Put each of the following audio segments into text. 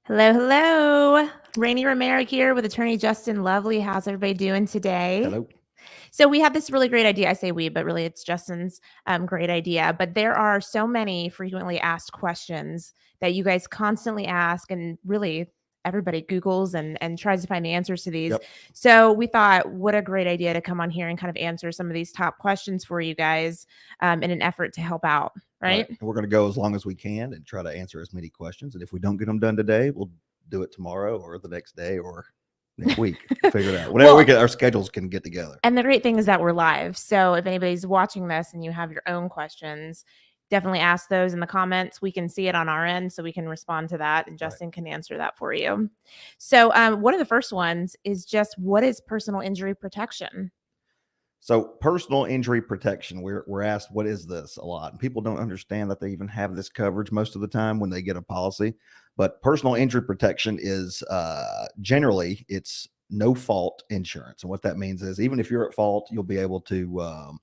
Hello, hello. Rainey Romero here with attorney Justin Lovely. How's everybody doing today? Hello. So we have this really great idea. I say we, but really it's Justin's great idea. But there are so many frequently asked questions that you guys constantly ask, and really everybody Googles and tries to find the answers to these. Yep. So we thought, what a great idea to come on here and kind of answer some of these top questions for you guys in an effort to help out. Right. And we're going to go as long as we can and try to answer as many questions. And if we don't get them done today, we'll do it tomorrow or the next day or next week. Figure it out. Whenever we get our schedules can get together. And the great thing is that we're live. So if anybody's watching this and you have your own questions, definitely ask those in the comments. We can see it on our end, so we can respond to that, and Justin can answer that for you. So one of the first ones is just, what is personal injury protection? So personal injury protection, we're asked, what is this a lot? And people don't understand that they even have this coverage most of the time when they get a policy. But personal injury protection is generally it's no fault insurance. And what that means is even if you're at fault, you'll be able to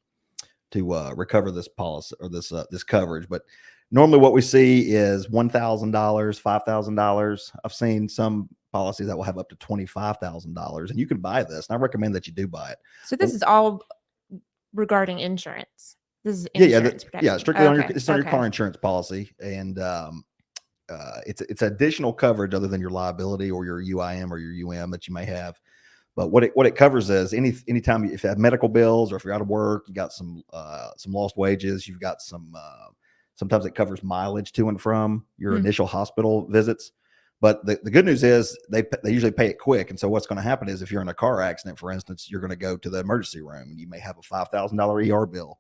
recover this policy or this coverage. But normally what we see is $1,000, $5,000. I've seen some policies that will have up to $25,000, and you can buy this. And I recommend that you do buy it. So this is all regarding insurance. This is insurance protection. Strictly on your car insurance policy, and it's additional coverage other than your liability or your UIM or your UM that you may have. But what it covers is anytime if you have medical bills or if you're out of work, you got some lost wages, you've got sometimes it covers mileage to and from your initial hospital visits. But the good news is they usually pay it quick. And so what's going to happen is if you're in a car accident, for instance, you're going to go to the emergency room and you may have a $5,000 ER bill.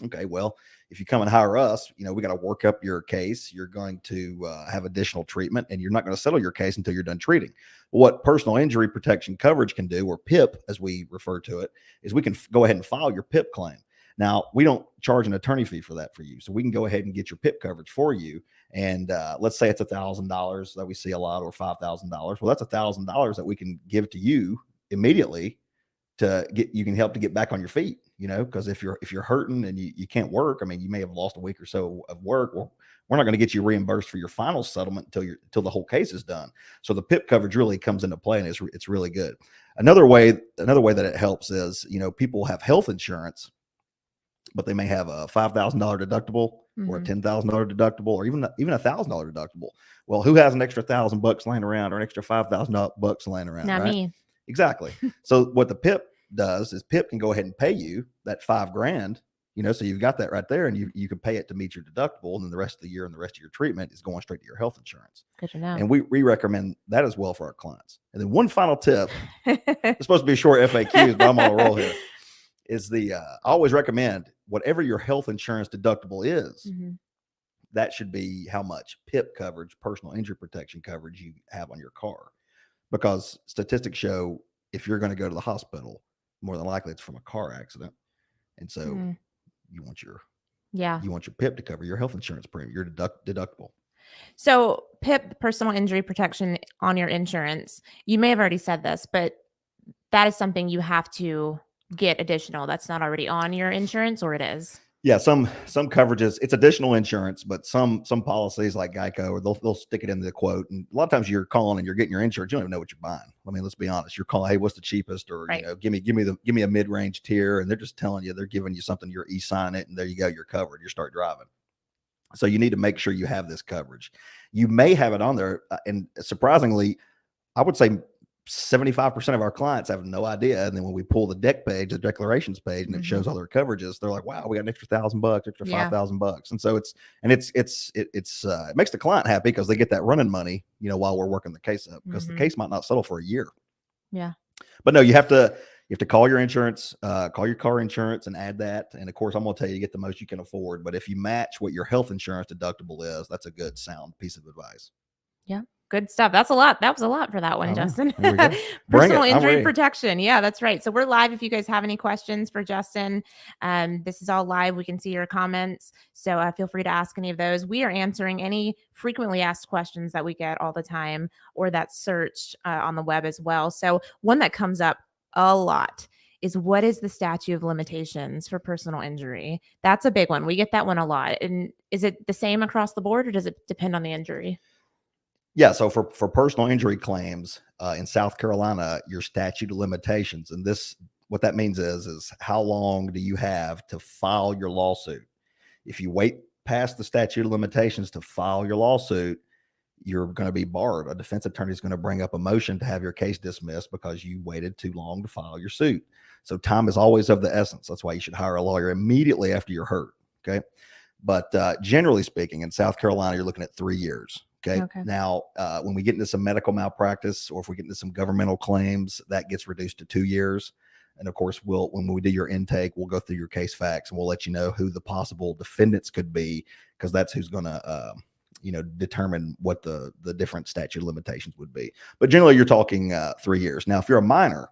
Okay, well, if you come and hire us, we got to work up your case. You're going to have additional treatment, and you're not going to settle your case until you're done treating. What personal injury protection coverage can do, or PIP as we refer to it, is we can go ahead and file your PIP claim. Now, we don't charge an attorney fee for that for you. So we can go ahead and get your PIP coverage for you. And let's say it's $1,000 that we see a lot, or $5,000. Well, that's $1,000 that we can give to you immediately you can help to get back on your feet, because if you're hurting and you can't work, I mean, you may have lost a week or so of work. Well, we're not going to get you reimbursed for your final settlement until the whole case is done. So the PIP coverage really comes into play, and it's really good. Another way that it helps is, people have health insurance, but they may have a $5,000 deductible or a $10,000 deductible, or even a $1,000 deductible. Well, who has an extra $1,000 laying around or an extra $5,000 laying around? Not right? me. Exactly. So what the PIP does is PIP can go ahead and pay you that $5,000, so you've got that right there, and you can pay it to meet your deductible. And then the rest of the year and the rest of your treatment is going straight to your health insurance. Good to know. And we recommend that as well for our clients. And then one final tip, it's supposed to be a short FAQs, but I'm on a roll here, is I always recommend whatever your health insurance deductible is, that should be how much PIP coverage, personal injury protection coverage, you have on your car. Because statistics show if you're going to go to the hospital, more than likely it's from a car accident. And so you want your PIP to cover your health insurance premium, your deductible. So PIP, personal injury protection on your insurance, you may have already said this, but that is something you have to get additional. That's not already on your insurance, or it is? Yeah, some coverages, it's additional insurance, but some policies like Geico, or they'll stick it in the quote. And a lot of times you're calling and you're getting your insurance, you don't even know what you're buying. I mean, let's be honest. You're calling, hey, what's the cheapest? Or right. Give me a mid-range tier, and they're just telling you, they're giving you something, you're e-sign it, and there you go, you're covered. You start driving. So you need to make sure you have this coverage. You may have it on there, and surprisingly, I would say 75% of our clients have no idea. And then when we pull the the declarations page, and it shows all their coverages, they're like, wow, we got an extra $1,000, extra $5,000. And so it makes the client happy because they get that running money, while we're working the case up, because the case might not settle for a year. Yeah. But no, you have to call your insurance, call your car insurance and add that. And of course, I'm going to tell you, get the most you can afford. But if you match what your health insurance deductible is, that's a good, sound piece of advice. Yeah. Good stuff. That's a lot. That was a lot for that one, Justin. Personal injury protection. Yeah, that's right. So we're live. If you guys have any questions for Justin, this is all live. We can see your comments. So feel free to ask any of those. We are answering any frequently asked questions that we get all the time, or that's searched on the web as well. So one that comes up a lot is, what is the statute of limitations for personal injury? That's a big one. We get that one a lot. And is it the same across the board, or does it depend on the injury? Yeah. So for personal injury claims in South Carolina, your statute of limitations, and this, what that means is how long do you have to file your lawsuit? If you wait past the statute of limitations to file your lawsuit, you're going to be barred. A defense attorney is going to bring up a motion to have your case dismissed because you waited too long to file your suit. So time is always of the essence. That's why you should hire a lawyer immediately after you're hurt. Okay. But generally speaking, in South Carolina, you're looking at 3 years. Okay. Now, when we get into some medical malpractice, or if we get into some governmental claims, that gets reduced to 2 years. And of course, when we do your intake, we'll go through your case facts and we'll let you know who the possible defendants could be, because that's who's going to, determine what the different statute of limitations would be. But generally, you're talking 3 years. Now, if you're a minor,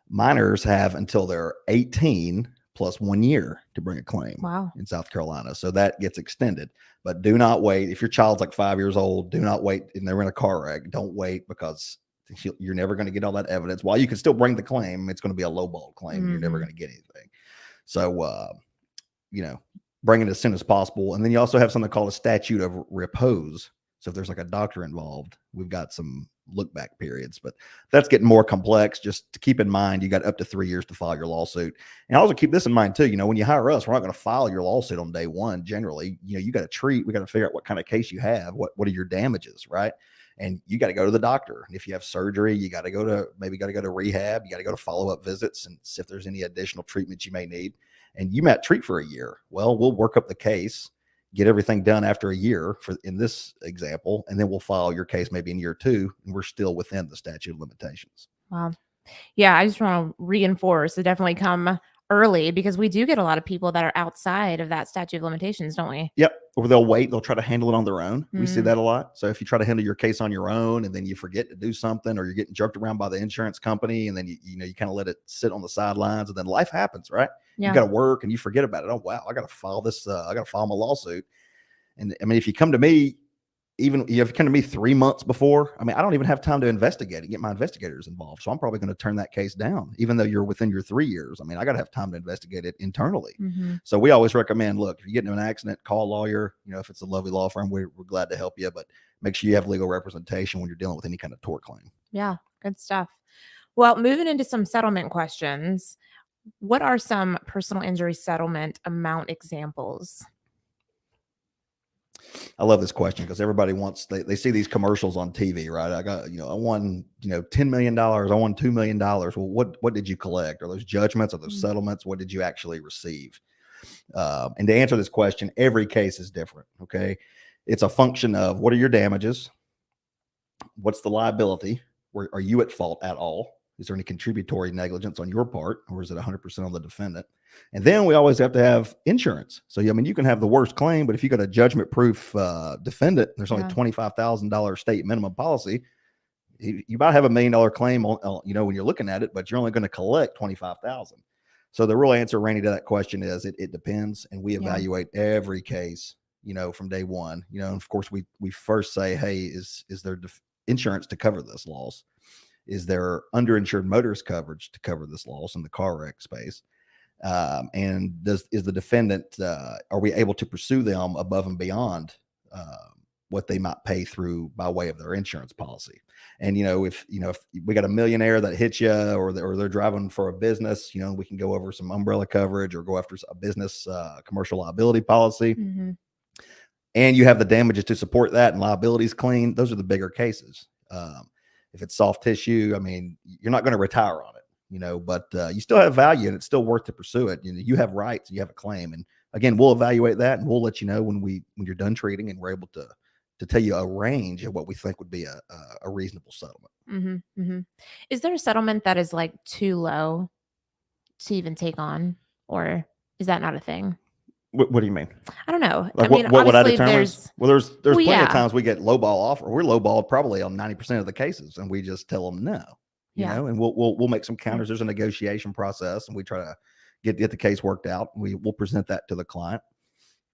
minors have until they're 18 plus 1 year to bring a claim. In South Carolina. So that gets extended. But do not wait. If your child's like 5 years old, do not wait and they're in a car wreck. Don't wait, because you're never going to get all that evidence. While you can still bring the claim, it's going to be a lowball claim. You're never going to get anything. So, bring it as soon as possible. And then you also have something called a statute of repose. So if there's like a doctor involved, we've got some look back periods, but that's getting more complex. Just to keep in mind, you got up to 3 years to file your lawsuit. And also keep this in mind too, when you hire us, we're not going to file your lawsuit on day one. Generally, you got to we got to figure out what kind of case you have. What are your damages, right? And you got to go to the doctor. And if you have surgery, you got to go to rehab. You got to go to follow-up visits and see if there's any additional treatments you may need. And you might treat for a year. Well, we'll work up the case, get everything done after a year in this example, and then we'll file your case maybe in year 2, and we're still within the statute of limitations. Wow. Yeah, I just want to reinforce to definitely come early, because we do get a lot of people that are outside of that statute of limitations, don't we? Yep. Or they'll wait. They'll try to handle it on their own. We see that a lot. So if you try to handle your case on your own and then you forget to do something, or you're getting jerked around by the insurance company, and then you kind of let it sit on the sidelines, and then life happens, right? Yeah. You got to work and you forget about it. Oh, wow, I got to file this. I got to file my lawsuit. And I mean, if you come to me, even if you come to me 3 months before, I mean, I don't even have time to investigate and get my investigators involved. So I'm probably going to turn that case down, even though you're within your 3 years. I mean, I got to have time to investigate it internally. So we always recommend, look, if you get into an accident, call a lawyer. If it's a lovely law firm, we're glad to help you, but make sure you have legal representation when you're dealing with any kind of tort claim. Yeah, good stuff. Well, moving into some settlement questions, what are some personal injury settlement amount examples? I love this question because everybody wants, they see these commercials on TV, right? I got, I won, $10 million. I won $2 million. Well, what did you collect? Are those judgments? Are those settlements? What did you actually receive? And to answer this question, every case is different. Okay. It's a function of what are your damages? What's the liability? Are you at fault at all? Is there any contributory negligence on your part, or is it 100% on the defendant? And then we always have to have insurance. So, I mean, you can have the worst claim, but if you got a judgment-proof defendant, there's only $25,000 state minimum policy. You might have $1 million claim on, when you're looking at it, but you're only going to collect $25,000. So the real answer, Rainey, to that question is it depends, and we evaluate every case, from day one. And of course, we first say, hey, is there insurance to cover this loss? Is there underinsured motorist coverage to cover this loss in the car wreck space? And is the defendant, are we able to pursue them above and beyond what they might pay through by way of their insurance policy? And, if we got a millionaire that hits you, or they're driving for a business, we can go over some umbrella coverage or go after a business commercial liability policy. And you have the damages to support that, and liabilities clean. Those are the bigger cases. If it's soft tissue, I mean, you're not going to retire on it, but you still have value, and it's still worth to pursue it. You have rights, you have a claim. And again, we'll evaluate that, and we'll let you know when you're done treating, and we're able to tell you a range of what we think would be a reasonable settlement. Is there a settlement that is like too low to even take on, or is that not a thing? What do you mean? I don't know. Like, I mean, what would I determine? there's plenty of times we get lowball offer. We're lowballed probably on 90% of the cases, and we just tell them no. And we'll make some counters. There's a negotiation process, and we try to get the case worked out. We'll present that to the client,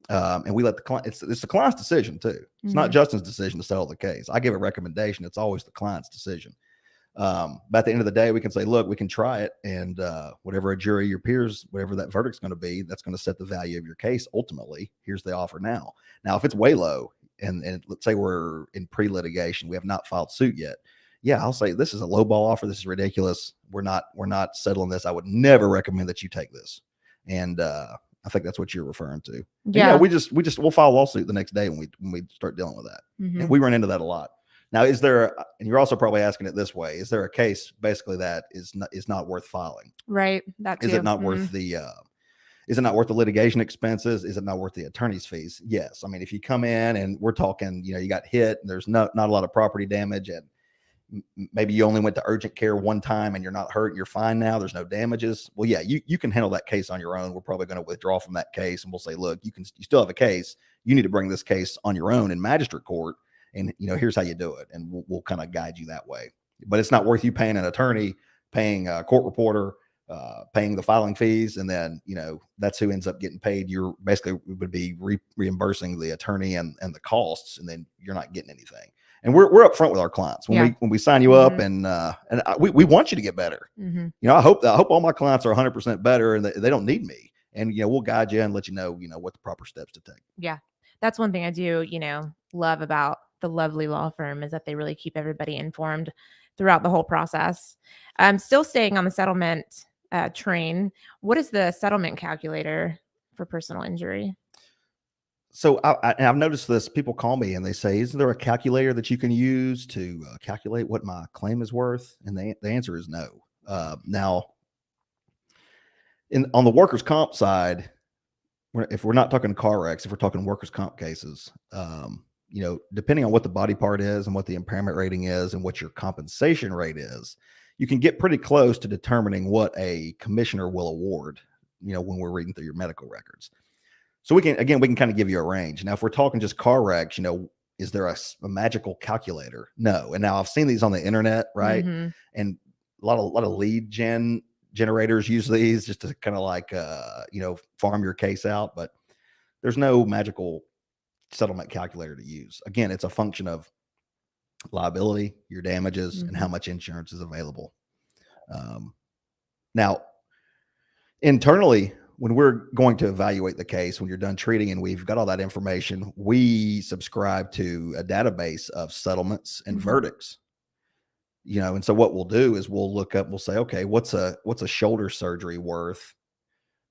and we let the client. It's the client's decision too. It's not Justin's decision to settle the case. I give a recommendation. It's always the client's decision. But at the end of the day, we can say, look, we can try it, and whatever a jury, your peers, whatever that verdict's going to be, that's going to set the value of your case. Ultimately, here's the offer now. Now, if it's way low, and let's say we're in pre-litigation, we have not filed suit yet. Yeah, I'll say this is a low ball offer. This is ridiculous. We're not settling this. I would never recommend that you take this. And I think that's what you're referring to. And yeah, we'll file a lawsuit the next day when we start dealing with that. And we run into that a lot. Now, and you're also probably asking it this way: is there a case basically that is not worth filing? Right. Is it not worth the is it not worth the litigation expenses? Is it not worth the attorney's fees? Yes. I mean, if you come in and we're talking, you got hit and there's not a lot of property damage, and maybe you only went to urgent care one time and you're not hurt, you're fine now, there's no damages. Well, yeah, you can handle that case on your own. We're probably going to withdraw from that case, and we'll say, look, you still have a case. You need to bring this case on your own in magistrate court, and here's how you do it, and we'll kind of guide you that way. But it's not worth you paying an attorney, paying a court reporter, paying the filing fees, and then that's who ends up getting paid. You're basically would be reimbursing the attorney and the costs, and then you're not getting anything. And we're upfront with our clients when we sign you up, and we want you to get better. I hope all my clients are 100% better, and they don't need me. And we'll guide you and let you know what the proper steps to take. Yeah, that's one thing I do love about the lovely law firm, is that they really keep everybody informed throughout the whole process. Still staying on the settlement train, what is the settlement calculator for personal injury? So I've noticed this. People call me and they say, "Isn't there a calculator that you can use to calculate what my claim is worth?" And the answer is no. Now, on the workers' comp side, if we're not talking car wrecks, if we're talking workers' comp cases, depending on what the body part is and what the impairment rating is and what your compensation rate is, you can get pretty close to determining what a commissioner will award. When we're reading through your medical records. So we can kind of give you a range. Now, if we're talking just car wrecks, is there a magical calculator? No. And now I've seen these on the internet, right? And a lot of lead generators use these just to kind of like, farm your case out. But there's no magical settlement calculator to use. Again, it's a function of liability, your damages, and how much insurance is available. Now, internally, when we're going to evaluate the case, when you're done treating and we've got all that information, we subscribe to a database of settlements and verdicts. And so what we'll do is we'll say, okay, what's a shoulder surgery worth,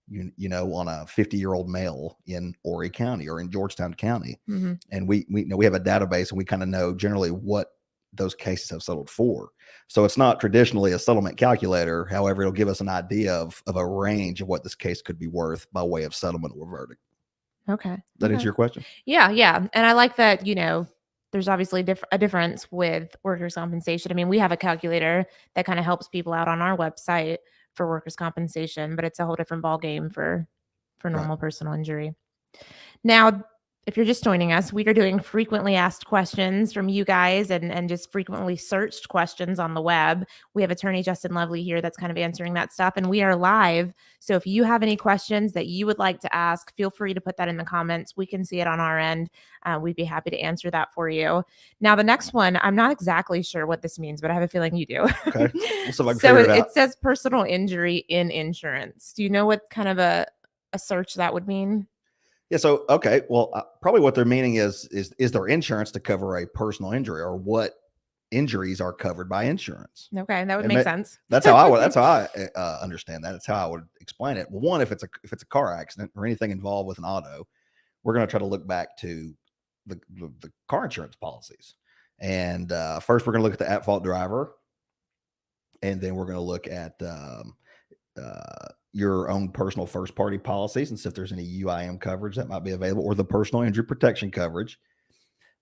on a 50-year-old male in Horry County or in Georgetown County. And we have a database, and we kind of know generally what those cases have settled for. So it's not traditionally a settlement calculator. However, it'll give us an idea of a range of what this case could be worth by way of settlement or verdict. Okay. That answer your question? Yeah. And I like that, there's obviously a difference with workers' compensation. I mean, we have a calculator that kind of helps people out on our website for workers' compensation, but it's a whole different ballgame for normal personal injury. Now, if you're just joining us, we are doing frequently asked questions from you guys and just frequently searched questions on the web. We have attorney Justin Lovely here that's kind of answering that stuff, and we are live. So if you have any questions that you would like to ask, feel free to put that in the comments. We can see it on our end. We'd be happy to answer that for you. Now, the next one, I'm not exactly sure what this means, but I have a feeling you do. Okay. So it says personal injury in insurance. Do you know what kind of a search that would mean? Yeah. So, okay. Well, probably what they're meaning is there insurance to cover a personal injury, or what injuries are covered by insurance? Okay. That would make sense. That's how I understand that. That's how I would explain it. Well, one, if it's a car accident or anything involved with an auto, we're going to try to look back to the car insurance policies. And first we're going to look at the at-fault driver. And then we're going to look at your own personal first party policies and see if there's any UIM coverage that might be available, or the personal injury protection coverage.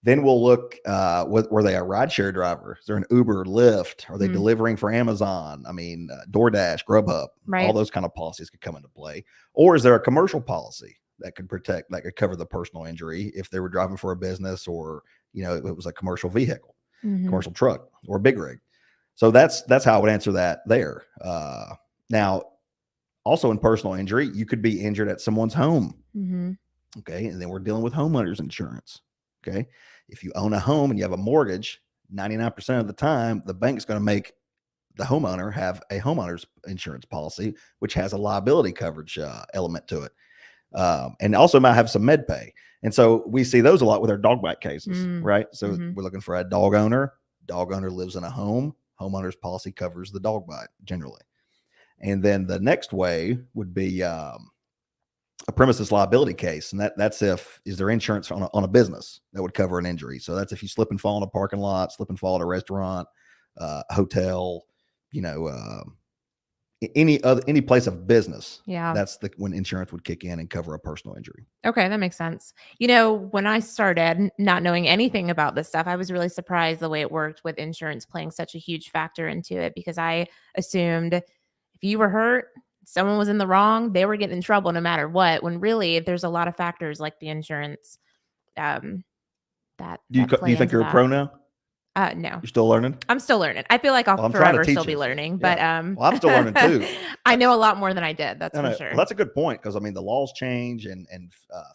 Then we'll look, were they a rideshare driver? Is there an Uber, Lyft? Are they delivering for Amazon? I mean, DoorDash, Grubhub, all those kind of policies could come into play. Or is there a commercial policy that could cover the personal injury if they were driving for a business, or, it was a commercial vehicle, commercial truck, or a big rig. So that's how I would answer that there. Now, also in personal injury, you could be injured at someone's home. Okay. And then we're dealing with homeowners insurance. Okay. If you own a home and you have a mortgage, 99% of the time, the bank's going to make the homeowner have a homeowner's insurance policy, which has a liability coverage element to it. and also might have some med pay. And so we see those a lot with our dog bite cases, right? So Mhm. we're looking for a dog owner. Dog owner lives in a home. Homeowner's policy covers the dog bite generally. And then the next way would be a premises liability case, and that's if is there insurance on a business that would cover an injury. So that's if you slip and fall in a parking lot, slip and fall at a restaurant, hotel, you know, any place of business. Yeah. That's when insurance would kick in and cover a personal injury. Okay, that makes sense. You know, when I started not knowing anything about this stuff, I was really surprised the way it worked with insurance playing such a huge factor into it, because I assumed if you were hurt, someone was in the wrong, they were getting in trouble no matter what, when really there's a lot of factors like the insurance um, that Do play you think into you're a that. pro now? No. You're still learning? I'm still learning. I feel like I'll Well, I'm trying to forever teach still be you. learning, Yeah. but Well, I'm still learning too. I know a lot more than I did. That's No, for sure. well, that's a good point, because I mean the laws change and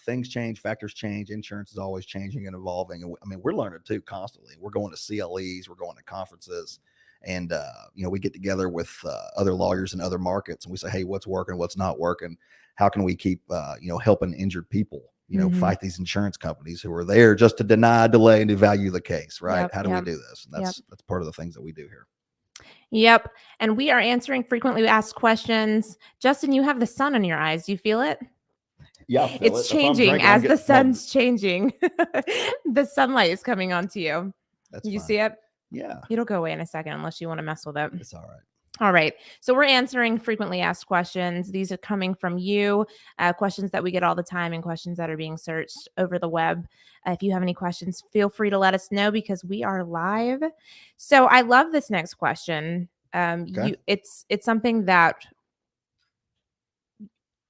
things change, factors change. Insurance is always changing and evolving, and I mean we're learning too constantly. We're going to CLEs, we're going to conferences, and you know, we get together with other lawyers in other markets, and we say, hey, what's working, what's not working, how can we keep you know, helping injured people, you know, Mhm. fight these insurance companies who are there just to deny, delay, and devalue the case, right? Yep, How do we yep, do this? And yep. that's part of the things that we do here. Yep. And we are answering frequently asked questions. Justin, you have the sun in your eyes. Do you feel it? Yeah, I feel it. It's That's why I'm changing drinking. I'm as the getting plugged. sun's changing. The sunlight is coming onto you. That's You fine. see it? Yeah, It'll go away in a second unless you want to mess with it. it's all right. All right. So we're answering frequently asked questions. These are coming from you, questions that we get all the time and questions that are being searched over the web. If you have any questions, feel free to let us know because we are live. So I love this next question. Okay. It's something that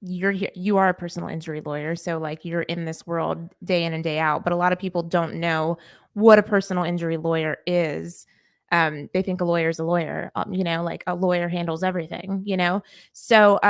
you are a personal injury lawyer, so like you're in this world day in and day out, but a lot of people don't know what a personal injury lawyer is. They think a lawyer is a lawyer, you know, like a lawyer handles everything, you know. So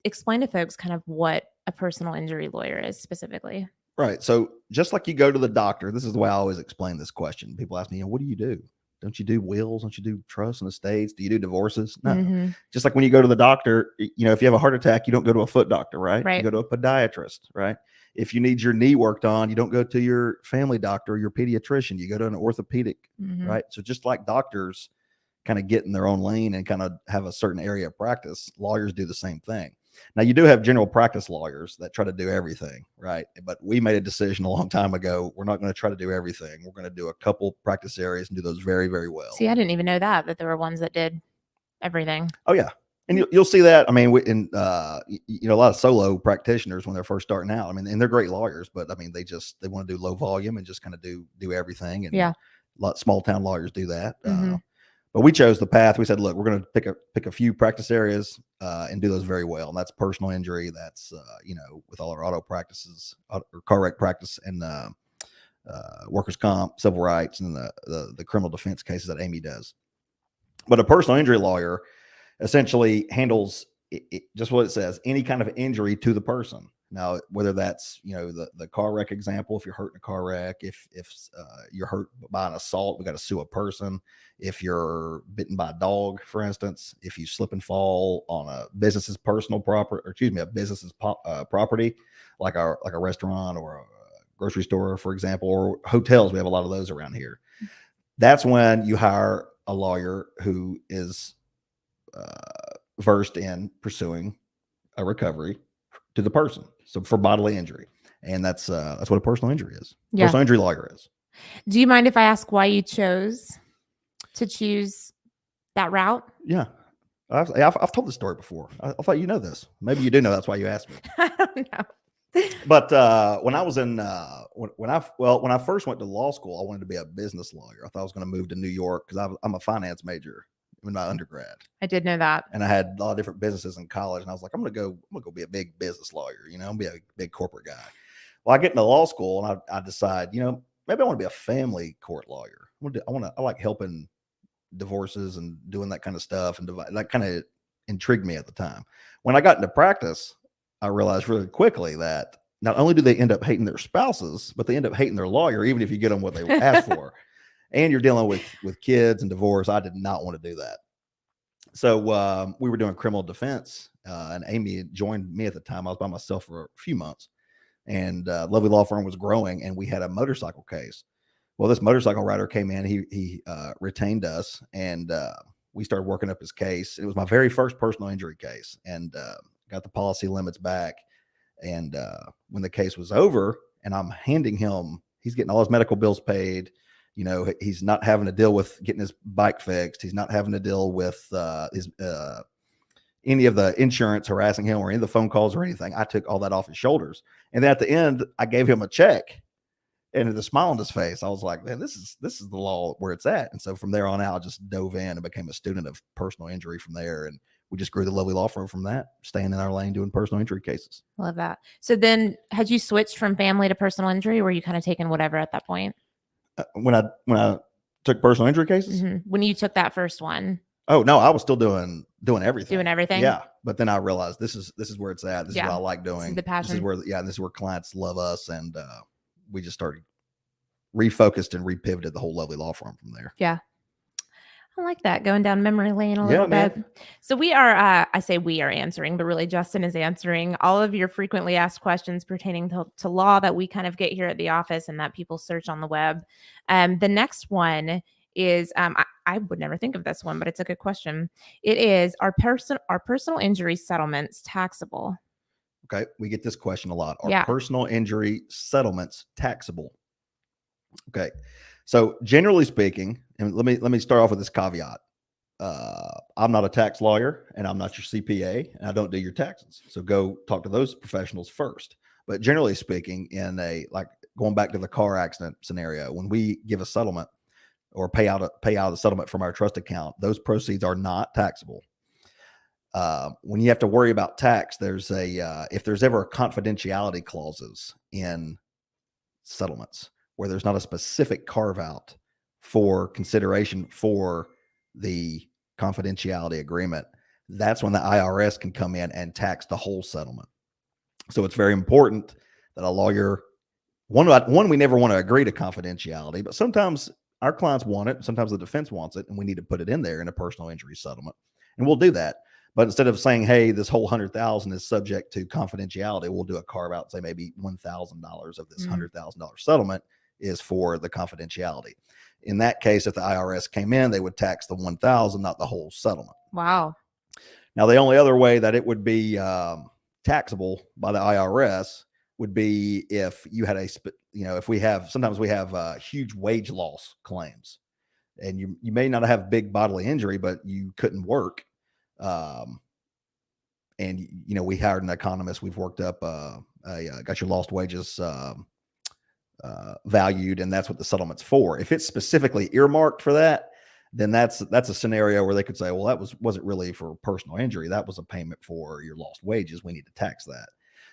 explain to folks kind of what a personal injury lawyer is specifically. Right. So just like you go to the doctor, this is the way I always explain this question. People ask me, what do you do? Don't you do wills? Don't you do trusts and estates? Do you do divorces? No. Mhm. Just like when you go to the doctor, you know, if you have a heart attack, you don't go to a foot doctor, right? Right. You go to a podiatrist, right? If you need your knee worked on, you don't go to your family doctor or your pediatrician. You go to an orthopedic, Mhm. right? So just like doctors kind of get in their own lane and kind of have a certain area of practice, lawyers do the same thing. Now, you do have general practice lawyers that try to do everything, right? But we made a decision a long time ago. We're not going to try to do everything. We're going to do a couple practice areas and do those very, very well. See, I didn't even know that there were ones that did everything. Oh, yeah. And you'll see that. I mean, you know, a lot of solo practitioners when they're first starting out. I mean, and they're great lawyers, but I mean, they want to do low volume and just kind of do everything. And Yeah. a lot of small town lawyers do that. Mhm. But we chose the path. We said, look, we're going to pick a few practice areas and do those very well. And that's personal injury. That's, you know, with all our auto practices or car wreck practice and workers' comp, civil rights, and the criminal defense cases that Amy does. But a personal injury lawyer essentially handles just what it says, any kind of injury to the person. Now, whether that's, you know, the car wreck example, if you're hurt in a car wreck, if you're hurt by an assault, we got to sue a person. If you're bitten by a dog, for instance, if you slip and fall on a business's personal property, or excuse me, a business's property, like a restaurant or a grocery store, for example, or hotels, we have a lot of those around here. That's when you hire a lawyer who is versed in pursuing a recovery to the person, so for bodily injury, and that's what a personal injury is. Yeah. Personal injury lawyer is. Do you mind if I ask why you chose to choose that route? Yeah, I've told this story before. I thought you know this. Maybe you do know. That's why you asked me. I don't know. But when I was in when I first went to law school, I wanted to be a business lawyer. I thought I was going to move to New York because I'm a finance major in my undergrad. I did know that. And I had a lot of different businesses in college, and I was like, I'm gonna go be a big business lawyer, you know, be a big corporate guy. Well, I get into law school and I decide, you know, maybe I want to be a family court lawyer. I like helping divorces and doing that kind of stuff, and that kind of intrigued me at the time. When I got into practice, I realized really quickly that not only do they end up hating their spouses, but they end up hating their lawyer, even if you get them what they asked for. And you're dealing with kids and divorce. I did not want to do that. So we were doing criminal defense, and Amy had joined me at the time. I was by myself for a few months, and Lovely Law Firm was growing, and we had a motorcycle case. Well, this motorcycle rider came in. He retained us, and we started working up his case. It was my very first personal injury case, and got the policy limits back. And when the case was over, and I'm handing him, he's getting all his medical bills paid. You know, he's not having to deal with getting his bike fixed. He's not having to deal with his any of the insurance harassing him or any of the phone calls or anything. I took all that off his shoulders. And then at the end, I gave him a check, and the smile on his face, I was like, man, this is the law where it's at. And so from there on out, I just dove in and became a student of personal injury from there. And we just grew the Lovely Law Firm from that, staying in our lane doing personal injury cases. Love that. So then had you switched from family to personal injury, or were you kind of taking whatever at that point? When I took personal injury cases, when you took that first one? Oh no, I was still doing everything. Doing everything. Yeah. But then I realized this is where it's at. This is what I like doing. This is the passion. This is where clients love us. And we just started refocused and repivoted the whole Lovely Law Firm from there. Yeah. I like that, going down memory lane a little bit. So we are, I say we are answering, but really Justin is answering all of your frequently asked questions pertaining to law that we kind of get here at the office and that people search on the web. The next one is, I would never think of this one, but it's a good question. It is, are personal injury settlements taxable? Okay. We get this question a lot. Are personal injury settlements taxable? Okay. So generally speaking, and let me start off with this caveat. I'm not a tax lawyer, and I'm not your CPA, and I don't do your taxes. So go talk to those professionals first. But generally speaking, in like going back to the car accident scenario, when we give a settlement or pay out a settlement from our trust account, those proceeds are not taxable. When you have to worry about tax, there's if there's ever confidentiality clauses in settlements where there's not a specific carve out for consideration for the confidentiality agreement, that's when the IRS can come in and tax the whole settlement. So it's very important that a lawyer, one, we never want to agree to confidentiality, but sometimes our clients want it. Sometimes the defense wants it, and we need to put it in there in a personal injury settlement, and we'll do that. But instead of saying, hey, this whole $100,000 is subject to confidentiality, we'll do a carve out and say maybe $1,000 of this $100,000 settlement is for the confidentiality. In that case, if the IRS came in, they would tax the $1,000, not the whole settlement. Wow. Now, the only other way that it would be taxable by the IRS would be if you had sometimes we have huge wage loss claims, and you may not have big bodily injury, but you couldn't work. And we hired an economist. We've worked up got your lost wages valued, and that's what the settlement's for. If it's specifically earmarked for that, then that's a scenario where they could say, well, that wasn't really for personal injury. That was a payment for your lost wages. We need to tax that.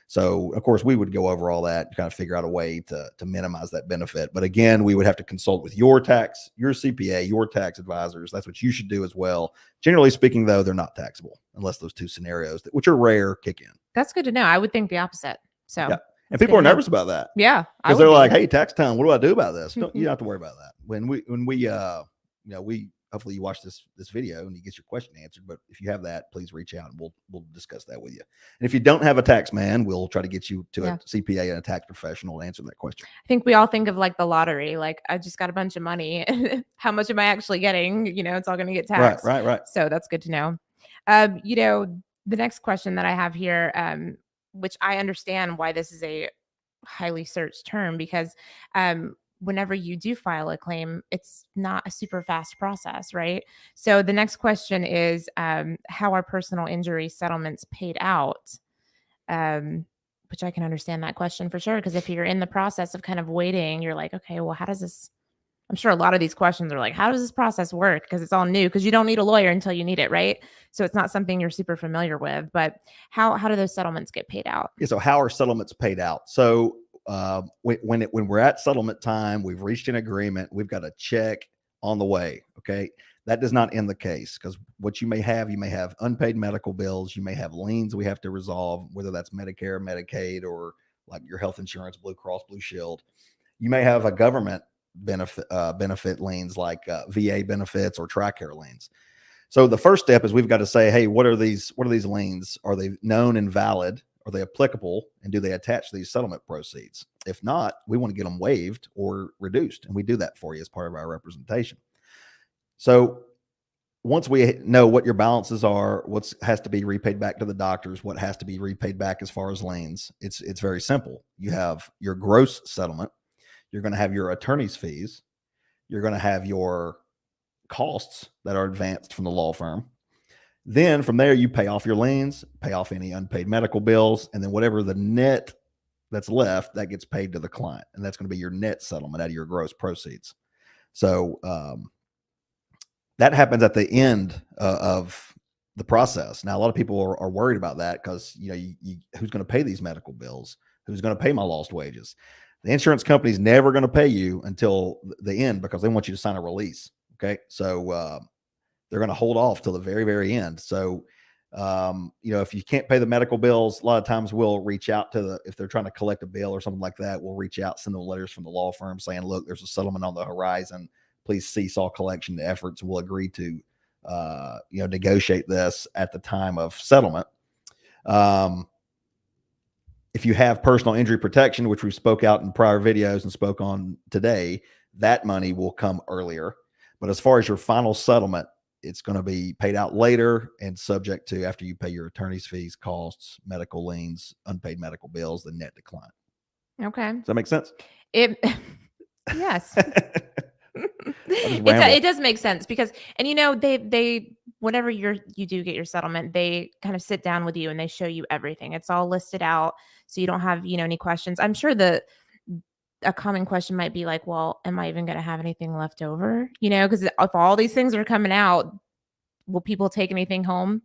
So of course we would go over all that to kind of figure out a way to minimize that benefit. But again, we would have to consult with your CPA, your tax advisors. That's what you should do as well. Generally speaking, though, they're not taxable unless those two scenarios, which are rare, kick in. That's good to know. I would think the opposite. So yeah. And people are nervous about that. Yeah. Because they're like, hey, tax time, what do I do about this? You don't have to worry about that. When we hopefully you watch this video and you get your question answered. But if you have that, please reach out and we'll discuss that with you. And if you don't have a tax man, we'll try to get you to a CPA and a tax professional to answer that question. I think we all think of like the lottery. Like, I just got a bunch of money. How much am I actually getting? It's all going to get taxed. Right. So that's good to know. The next question that I have here, which I understand why this is a highly searched term, because whenever you do file a claim, it's not a super fast process, right? So the next question is, how are personal injury settlements paid out? Which I can understand that question for sure, because if you're in the process of kind of waiting, you're like, okay, well, how does this, I'm sure a lot of these questions are like, how does this process work? Because it's all new, because you don't need a lawyer until you need it, right? So it's not something you're super familiar with, but how do those settlements get paid out? Yeah, so how are settlements paid out? So when we're at settlement time, we've reached an agreement, we've got a check on the way. Okay. That does not end the case, because what you may have unpaid medical bills. You may have liens we have to resolve, whether that's Medicare, Medicaid, or like your health insurance, Blue Cross Blue Shield. You may have a government benefit liens like VA benefits or TRICARE liens. So the first step is we've got to say, hey, what are these liens? Are they known and valid? Are they applicable? And do they attach these settlement proceeds? If not, we want to get them waived or reduced. And we do that for you as part of our representation. So once we know what your balances are, what has to be repaid back to the doctors, what has to be repaid back as far as liens, it's very simple. You have your gross settlement. You're going to have your attorney's fees. You're going to have your costs that are advanced from the law firm. Then from there, you pay off your liens, pay off any unpaid medical bills, and then whatever the net that's left, that gets paid to the client. And that's going to be your net settlement out of your gross proceeds. So that happens at the end of the process. Now, a lot of people are worried about that because, who's going to pay these medical bills? Who's going to pay my lost wages? The insurance company's never going to pay you until the end because they want you to sign a release. Okay. So they're going to hold off till the very, very end. So, if you can't pay the medical bills, a lot of times we'll reach out to if they're trying to collect a bill or something like that, we'll reach out, send them letters from the law firm saying, look, there's a settlement on the horizon. Please cease all collection efforts. We'll agree to, negotiate this at the time of settlement. If you have personal injury protection, which we spoke out in prior videos and spoke on today, that money will come earlier. But as far as your final settlement, it's going to be paid out later and subject to after you pay your attorney's fees, costs, medical liens, unpaid medical bills, the net decline. Okay. Does that make sense? Yes. It does make sense because, and they whenever you do get your settlement, they kind of sit down with you and they show you everything. It's all listed out, so you don't have any questions. I'm sure a common question might be like, well, am I even going to have anything left over? Because if all these things are coming out, will people take anything home?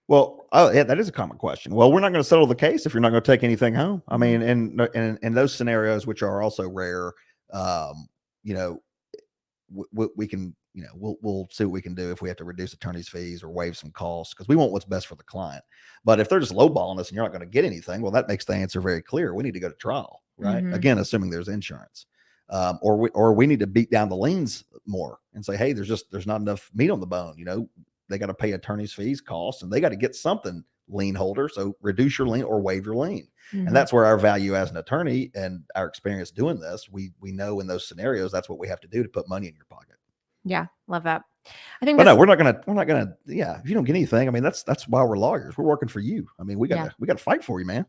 Well, yeah, that is a common question. Well, we're not going to settle the case if you're not going to take anything home. I mean, and those scenarios, which are also rare, we can, we'll see what we can do if we have to reduce attorney's fees or waive some costs because we want what's best for the client. But if they're just lowballing us and you're not going to get anything, well, that makes the answer very clear. We need to go to trial, right? Mm-hmm. Again, assuming there's insurance, or we need to beat down the liens more and say, hey, there's not enough meat on the bone. They got to pay attorney's fees, costs, and they got to get something lien holder. So reduce your lien or waive your lien. Mm-hmm. And that's where our value as an attorney and our experience doing this, we know in those scenarios, that's what we have to do to put money in your pocket. Yeah. Love that. I think, but no, we're not gonna, yeah. If you don't get anything, I mean, that's why we're lawyers. We're working for you. I mean, we got to fight for you, man.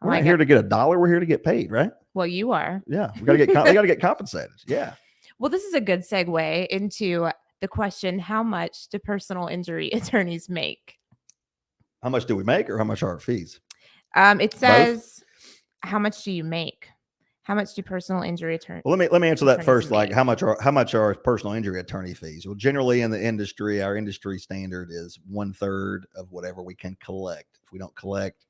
We're not here to get $1. We're here to get paid, right? Well, you are. Yeah. We got to get, they got to get compensated. Yeah. Well, this is a good segue into the question, how much do personal injury attorneys make? How much do we make or how much are our fees? It says, both? How much do you make? How much do personal injury attorneys? Well, let me answer that first. Like how much are personal injury attorney fees? Well, generally in the industry, our industry standard is 1/3 of whatever we can collect. If we don't collect,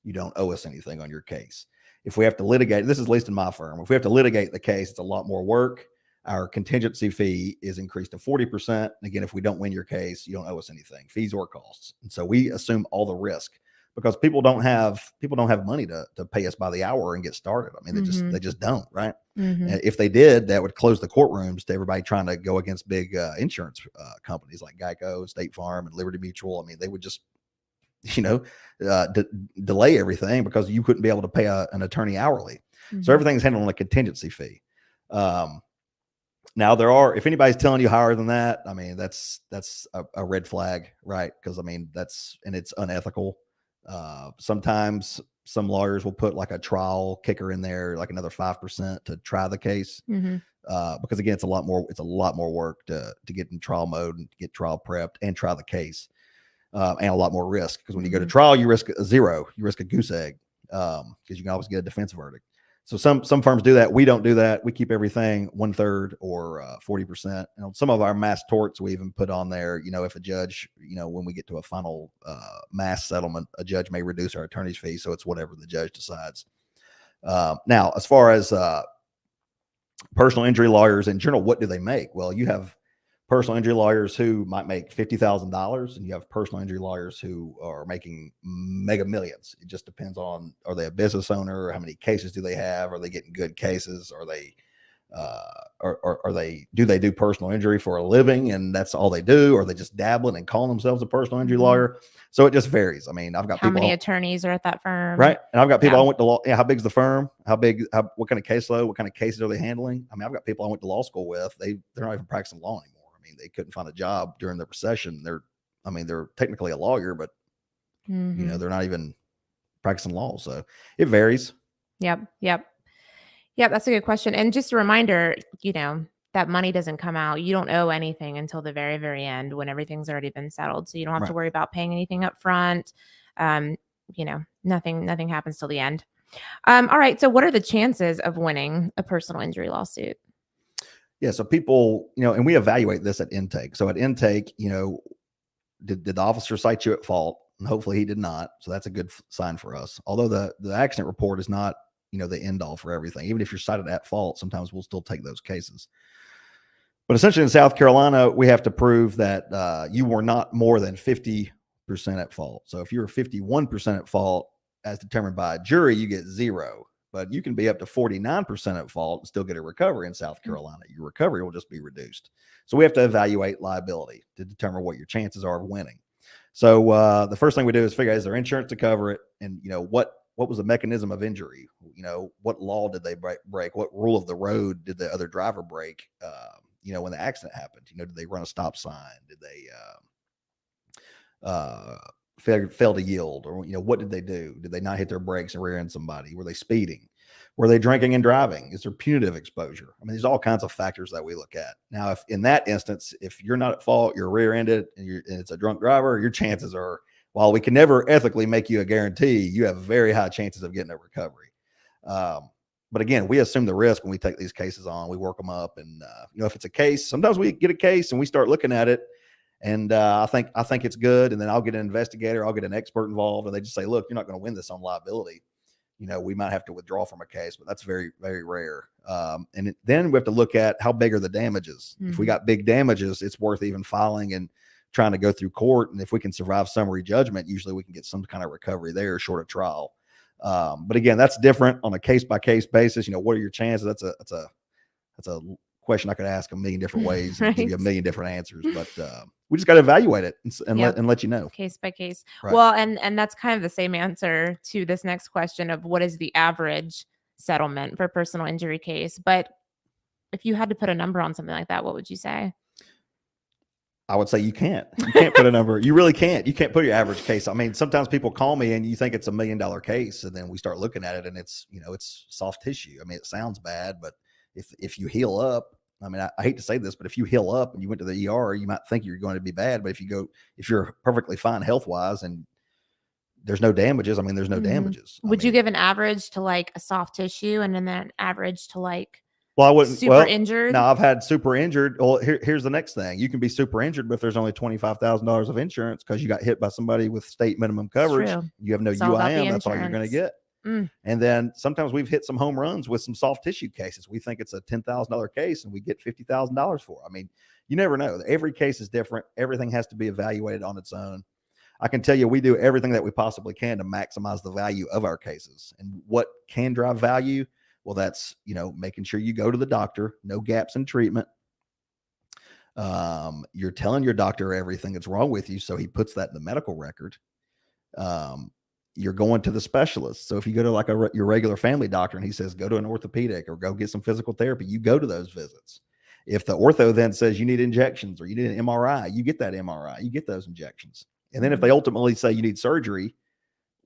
you don't owe us anything on your case. If we have to litigate, this is at least in my firm, if we have to litigate the case, it's a lot more work. Our contingency fee is increased to 40%. Again, if we don't win your case, you don't owe us anything, fees or costs. And so we assume all the risk because people don't have money to pay us by the hour and get started. I mean, they just don't, right? Mm-hmm. And if they did, that would close the courtrooms to everybody trying to go against big insurance companies like Geico, State Farm, and Liberty Mutual. I mean, they would just, delay everything because you couldn't be able to pay an attorney hourly. Mm-hmm. So everything's handled on a contingency fee. Now if anybody's telling you higher than that, I mean, that's a red flag, right? Because I mean, it's unethical. Sometimes some lawyers will put like a trial kicker in there, like another 5% to try the case. Mm-hmm. Because again, it's a lot more work to get in trial mode and get trial prepped and try the case. And a lot more risk because when you go to trial, you risk a zero, you risk a goose egg, because you can always get a defense verdict. So some firms do that. We don't do that. We keep everything 1/3 or 40%. And on some of our mass torts, we even put on there, if a judge, when we get to a final mass settlement, a judge may reduce our attorney's fee. So it's whatever the judge decides. Now, as far as personal injury lawyers in general, what do they make? Well, you have personal injury lawyers who might make $50,000, and you have personal injury lawyers who are making mega millions. It just depends on, are they a business owner? How many cases do they have? Are they getting good cases? Are they, Are they do personal injury for a living and that's all they do, or are they just dabbling and calling themselves a personal injury lawyer? So it just varies. I mean, I've got How people many attorneys are at that firm? right, and I've got people Yeah. I went to law. Yeah, how big's the firm? What kind of caseload? What kind of cases are they handling? I mean, I've got people I went to law school with. They're not even practicing law anymore. I mean, they couldn't find a job during the recession. They're technically a lawyer, but they're not even practicing law. So it varies. Yep. That's a good question. And just a reminder, that money doesn't come out. You don't owe anything until the very, very end when everything's already been settled. So you don't have to worry about paying anything up front. Nothing happens till the end. All right. So what are the chances of winning a personal injury lawsuit? Yeah. So people, and we evaluate this at intake. So at intake, did the officer cite you at fault? And hopefully he did not. So that's a good sign for us. Although the accident report is not, the end all for everything. Even if you're cited at fault, sometimes we'll still take those cases. But essentially in South Carolina, we have to prove that you were not more than 50% at fault. So if you're 51% at fault as determined by a jury, you get 0. But you can be up to 49% at fault and still get a recovery in South Carolina. Your recovery will just be reduced. So we have to evaluate liability to determine what your chances are of winning. So the first thing we do is figure out, is there insurance to cover it? And, what was the mechanism of injury? What law did they break? What rule of the road did the other driver break? When the accident happened, did they run a stop sign? Did they fail to yield? Or, what did they do? Did they not hit their brakes and rear end somebody? Were they speeding? Were they drinking and driving? Is there punitive exposure? I mean, there's all kinds of factors that we look at. Now, if in that instance, if you're not at fault, you're rear-ended and it's a drunk driver, your chances are, while we can never ethically make you a guarantee, you have very high chances of getting a recovery. But again, we assume the risk when we take these cases on. We work them up, and if it's a case, sometimes we get a case and we start looking at it, and I think it's good, and then I'll get an investigator, I'll get an expert involved, and they just say, look, you're not going to win this on liability. We might have to withdraw from a case, but that's very, very rare. Then we have to look at how big are the damages. If we got big damages, it's worth even filing and trying to go through court. And if we can survive summary judgment, usually we can get some kind of recovery there short of trial. But again, that's different on a case by case basis. What are your chances? That's a question I could ask a million different ways and give you a million different answers. But we just got to evaluate it and let you know case by case. Right. Well, and that's kind of the same answer to this next question of what is the average settlement for a personal injury case. But if you had to put a number on something like that, what would you say? I would say you can't put a number. You really can't. You can't put your average case. I mean, sometimes people call me and you think it's $1 million case, and then we start looking at it and it's, it's soft tissue. I mean, it sounds bad, but if you heal up, I mean, I hate to say this, but if you heal up and you went to the ER, you might think you're going to be bad. But if you're perfectly fine health-wise and there's no damages, I mean, there's no damages. Would you give an average to like a soft tissue and then an average to like Well, I wouldn't. Super injured. No, I've had super injured. Well, here's the next thing. You can be super injured, but if there's only $25,000 of insurance because you got hit by somebody with state minimum coverage, you have no UIM. That's all you're going to get. And then sometimes we've hit some home runs with some soft tissue cases. We think it's a $10,000 case and we get $50,000 for it. I mean, you never know. Every case is different. Everything has to be evaluated on its own. I can tell you, we do everything that we possibly can to maximize the value of our cases. And what can drive value? Well, that's, making sure you go to the doctor, no gaps in treatment. You're telling your doctor everything that's wrong with you, so he puts that in the medical record. You're going to the specialist. So if you go to like your regular family doctor and he says, go to an orthopedic or go get some physical therapy, you go to those visits. If the ortho then says you need injections or you need an MRI, you get that MRI, you get those injections. And then if they ultimately say you need surgery,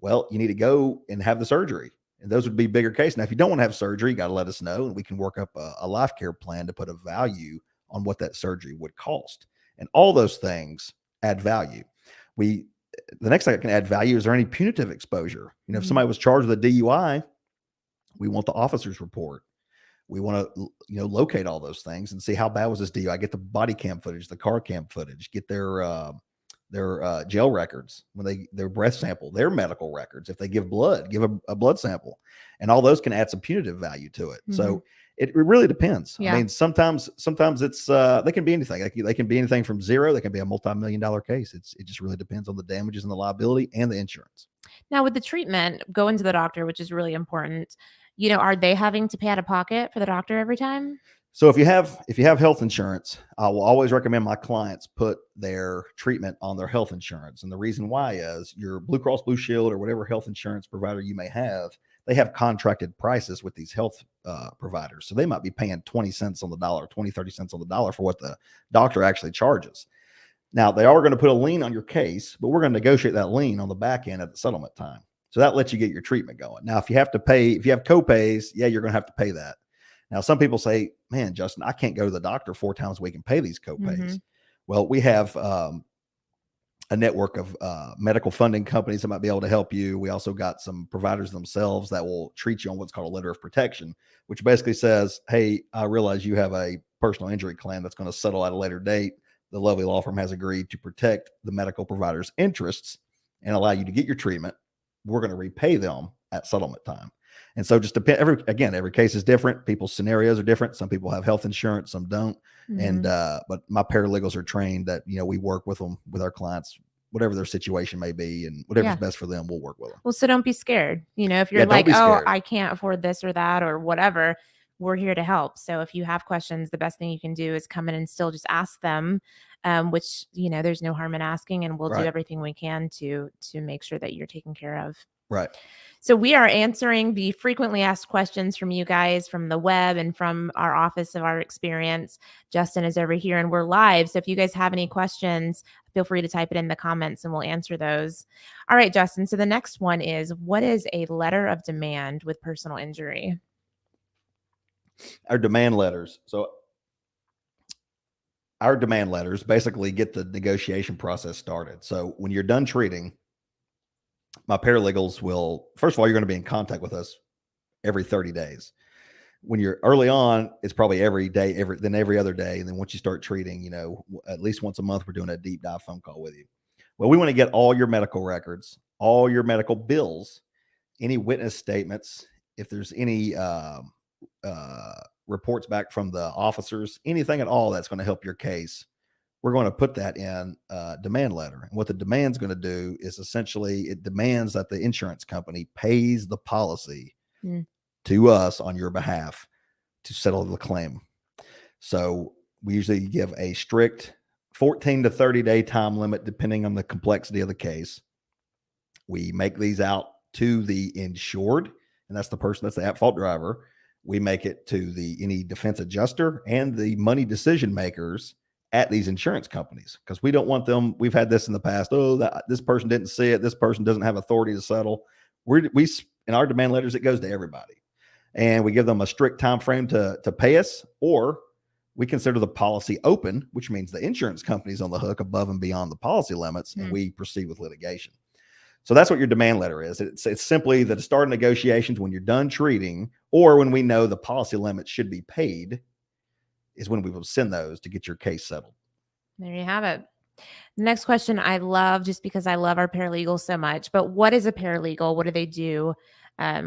well, you need to go and have the surgery. And those would be bigger cases. Now, if you don't want to have surgery, you got to let us know and we can work up a life care plan to put a value on what that surgery would cost. And all those things add value. The next thing that can add value, is there any punitive exposure? If somebody was charged with a DUI, we want the officer's report. We want to, locate all those things and see how bad was this DUI. Get the body cam footage, the car cam footage, get their jail records, their breath sample, their medical records. If they give blood, give a blood sample, and all those can add some punitive value to it. So it really depends. I mean, sometimes it's they can be anything. They can be anything from zero. They can be a multi-million-dollar case. It just really depends on the damages and the liability and the insurance. Now, with the treatment, going to the doctor, which is really important. Are they having to pay out of pocket for the doctor every time? So if you have health insurance, I will always recommend my clients put their treatment on their health insurance. And the reason why is your Blue Cross Blue Shield or whatever health insurance provider you may have, they have contracted prices with these health providers. So they might be paying 20 cents on the dollar, 20, 30 cents on the dollar for what the doctor actually charges. Now, they are going to put a lien on your case, but we're going to negotiate that lien on the back end at the settlement time. So that lets you get your treatment going. Now, if you have copays, yeah, you're going to have to pay that. Now, some people say, man, Justin, I can't go to the doctor 4 times a week and pay these copays. Mm-hmm. Well, we have a network of medical funding companies that might be able to help you. We also got some providers themselves that will treat you on what's called a letter of protection, which basically says, hey, I realize you have a personal injury claim that's going to settle at a later date. The Lovely Law Firm has agreed to protect the medical provider's interests and allow you to get your treatment. We're going to repay them at settlement time. And so just every case is different. People's scenarios are different. Some people have health insurance, some don't. Mm-hmm. And, but my paralegals are trained that, we work with them, with our clients, whatever their situation may be and whatever's best for them, we'll work with them. Well, so don't be scared. If you're like, oh, I can't afford this or that or whatever, we're here to help. So if you have questions, the best thing you can do is come in and still just ask them, which, there's no harm in asking, and we'll do everything we can to make sure that you're taken care of. Right. So we are answering the frequently asked questions from you guys, from the web and from our office of our experience. Justin is over here and we're live. So if you guys have any questions, feel free to type it in the comments and we'll answer those. All right, Justin. So the next one is, what is a letter of demand with personal injury? Our demand letters. So our demand letters basically get the negotiation process started. So when you're done treating, my paralegals will, first of all, you're going to be in contact with us every 30 days. When you're early on, it's probably every day, every other day. And then once you start treating, at least once a month, we're doing a deep dive phone call with you. Well, we want to get all your medical records, all your medical bills, any witness statements, if there's any reports back from the officers, anything at all that's going to help your case. We're going to put that in a demand letter. And what the demand's going to do is essentially it demands that the insurance company pays the policy to us on your behalf to settle the claim. So we usually give a strict 14 to 30 day time limit, depending on the complexity of the case. We make these out to the insured, and that's the person, that's the at-fault driver. We make it to any defense adjuster and the money decision makers at these insurance companies, because we don't want them. We've had this in the past. This person didn't see it. This person doesn't have authority to settle. We in our demand letters, it goes to everybody, and we give them a strict time frame to pay us, or we consider the policy open, which means the insurance company's on the hook above and beyond the policy limits, and we proceed with litigation. So that's what your demand letter is. It's simply the start of negotiations when you're done treating, or when we know the policy limits should be paid, is when we will send those to get your case settled. There you have it. The next question I love, just because I love our paralegals so much, but what is a paralegal? What do they do?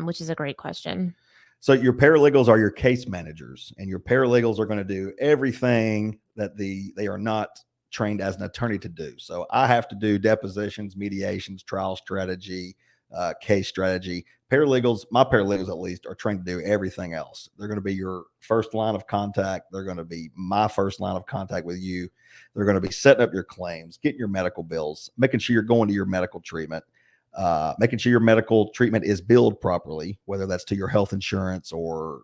Which is a great question. So your paralegals are your case managers, and your paralegals are going to do everything that they are not trained as an attorney to do. So I have to do depositions, mediations, trial strategy, case strategy. Paralegals, my paralegals at least, are trained to do everything else. They're going to be your first line of contact. They're going to be my first line of contact with you. They're going to be setting up your claims, getting your medical bills, making sure you're going to your medical treatment, making sure your medical treatment is billed properly, whether that's to your health insurance or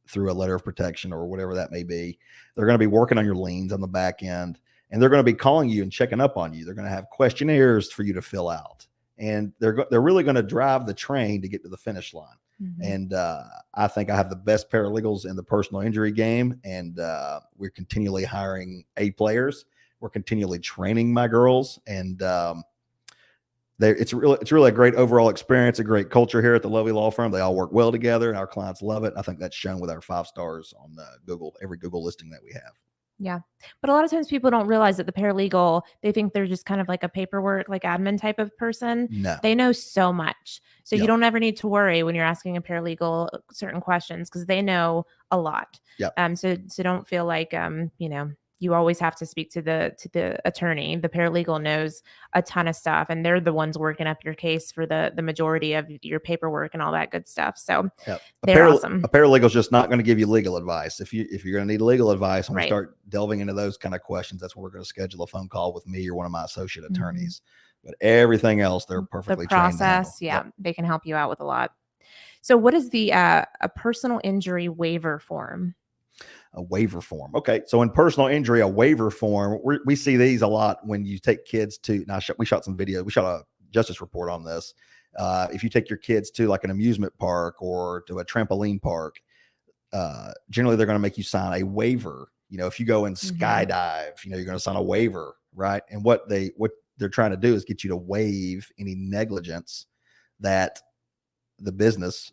through a letter of protection or whatever that may be. They're going to be working on your liens on the back end, and they're going to be calling you and checking up on you. They're going to have questionnaires for you to fill out. And they're really going to drive the train to get to the finish line. And I think I have the best paralegals in the personal injury game. And we're continually hiring A players. We're continually training my girls. And it's really a great overall experience, a great culture here at the Lovely Law Firm. They all work well together, and our clients love it. I think that's shown with our 5 stars on Google, every Google listing that we have. Yeah. But a lot of times people don't realize that the paralegal, they think they're just kind of like a paperwork, like admin type of person. No. They know so much. So you don't ever need to worry when you're asking a paralegal certain questions, because they know a lot. Yep. So don't feel like, you always have to speak to the attorney. The paralegal knows a ton of stuff, and they're the ones working up your case for the majority of your paperwork and all that good stuff. So Yep. they're awesome. A paralegal is just not going to give you legal advice. If you're going to need legal advice, when we Right. start delving into those kind of questions, that's where we're going to schedule a phone call with me or one of my associate attorneys. But everything else, they're perfectly The trained to handle. process, yeah, they can help you out with a lot. So what is the a personal injury waiver form? A waiver form. Okay. So in personal injury, a waiver form, we see these a lot when you take kids to, now we shot some video. We shot a justice report on this. If you take your kids to like an amusement park or to a trampoline park, generally they're going to make you sign a waiver. You know, if you go and skydive, you know, you're going to sign a waiver, right? And what they're trying to do is get you to waive any negligence that the business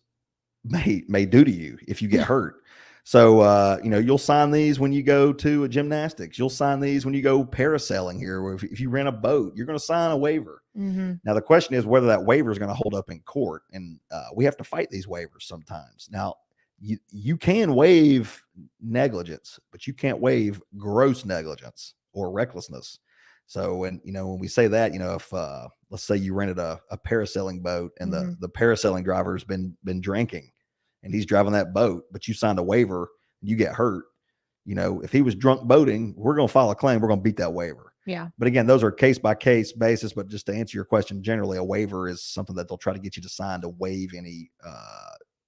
may do to you if you get hurt. So, you know, you'll sign these when you go to a gymnastics. You'll sign these when you go parasailing here, or if you rent a boat, you're going to sign a waiver. Now, the question is whether that waiver is going to hold up in court. And we have to fight these waivers sometimes. Now, you can waive negligence, but you can't waive gross negligence or recklessness. So when we say that, you know, if let's say you rented a parasailing boat and the parasailing driver's been drinking, and he's driving that boat, but you signed a waiver, and you get hurt, you know, if he was drunk boating, we're going to file a claim. We're going to beat that waiver. Yeah. But again, those are case by case basis. But just to answer your question, generally a waiver is something that they'll try to get you to sign to waive any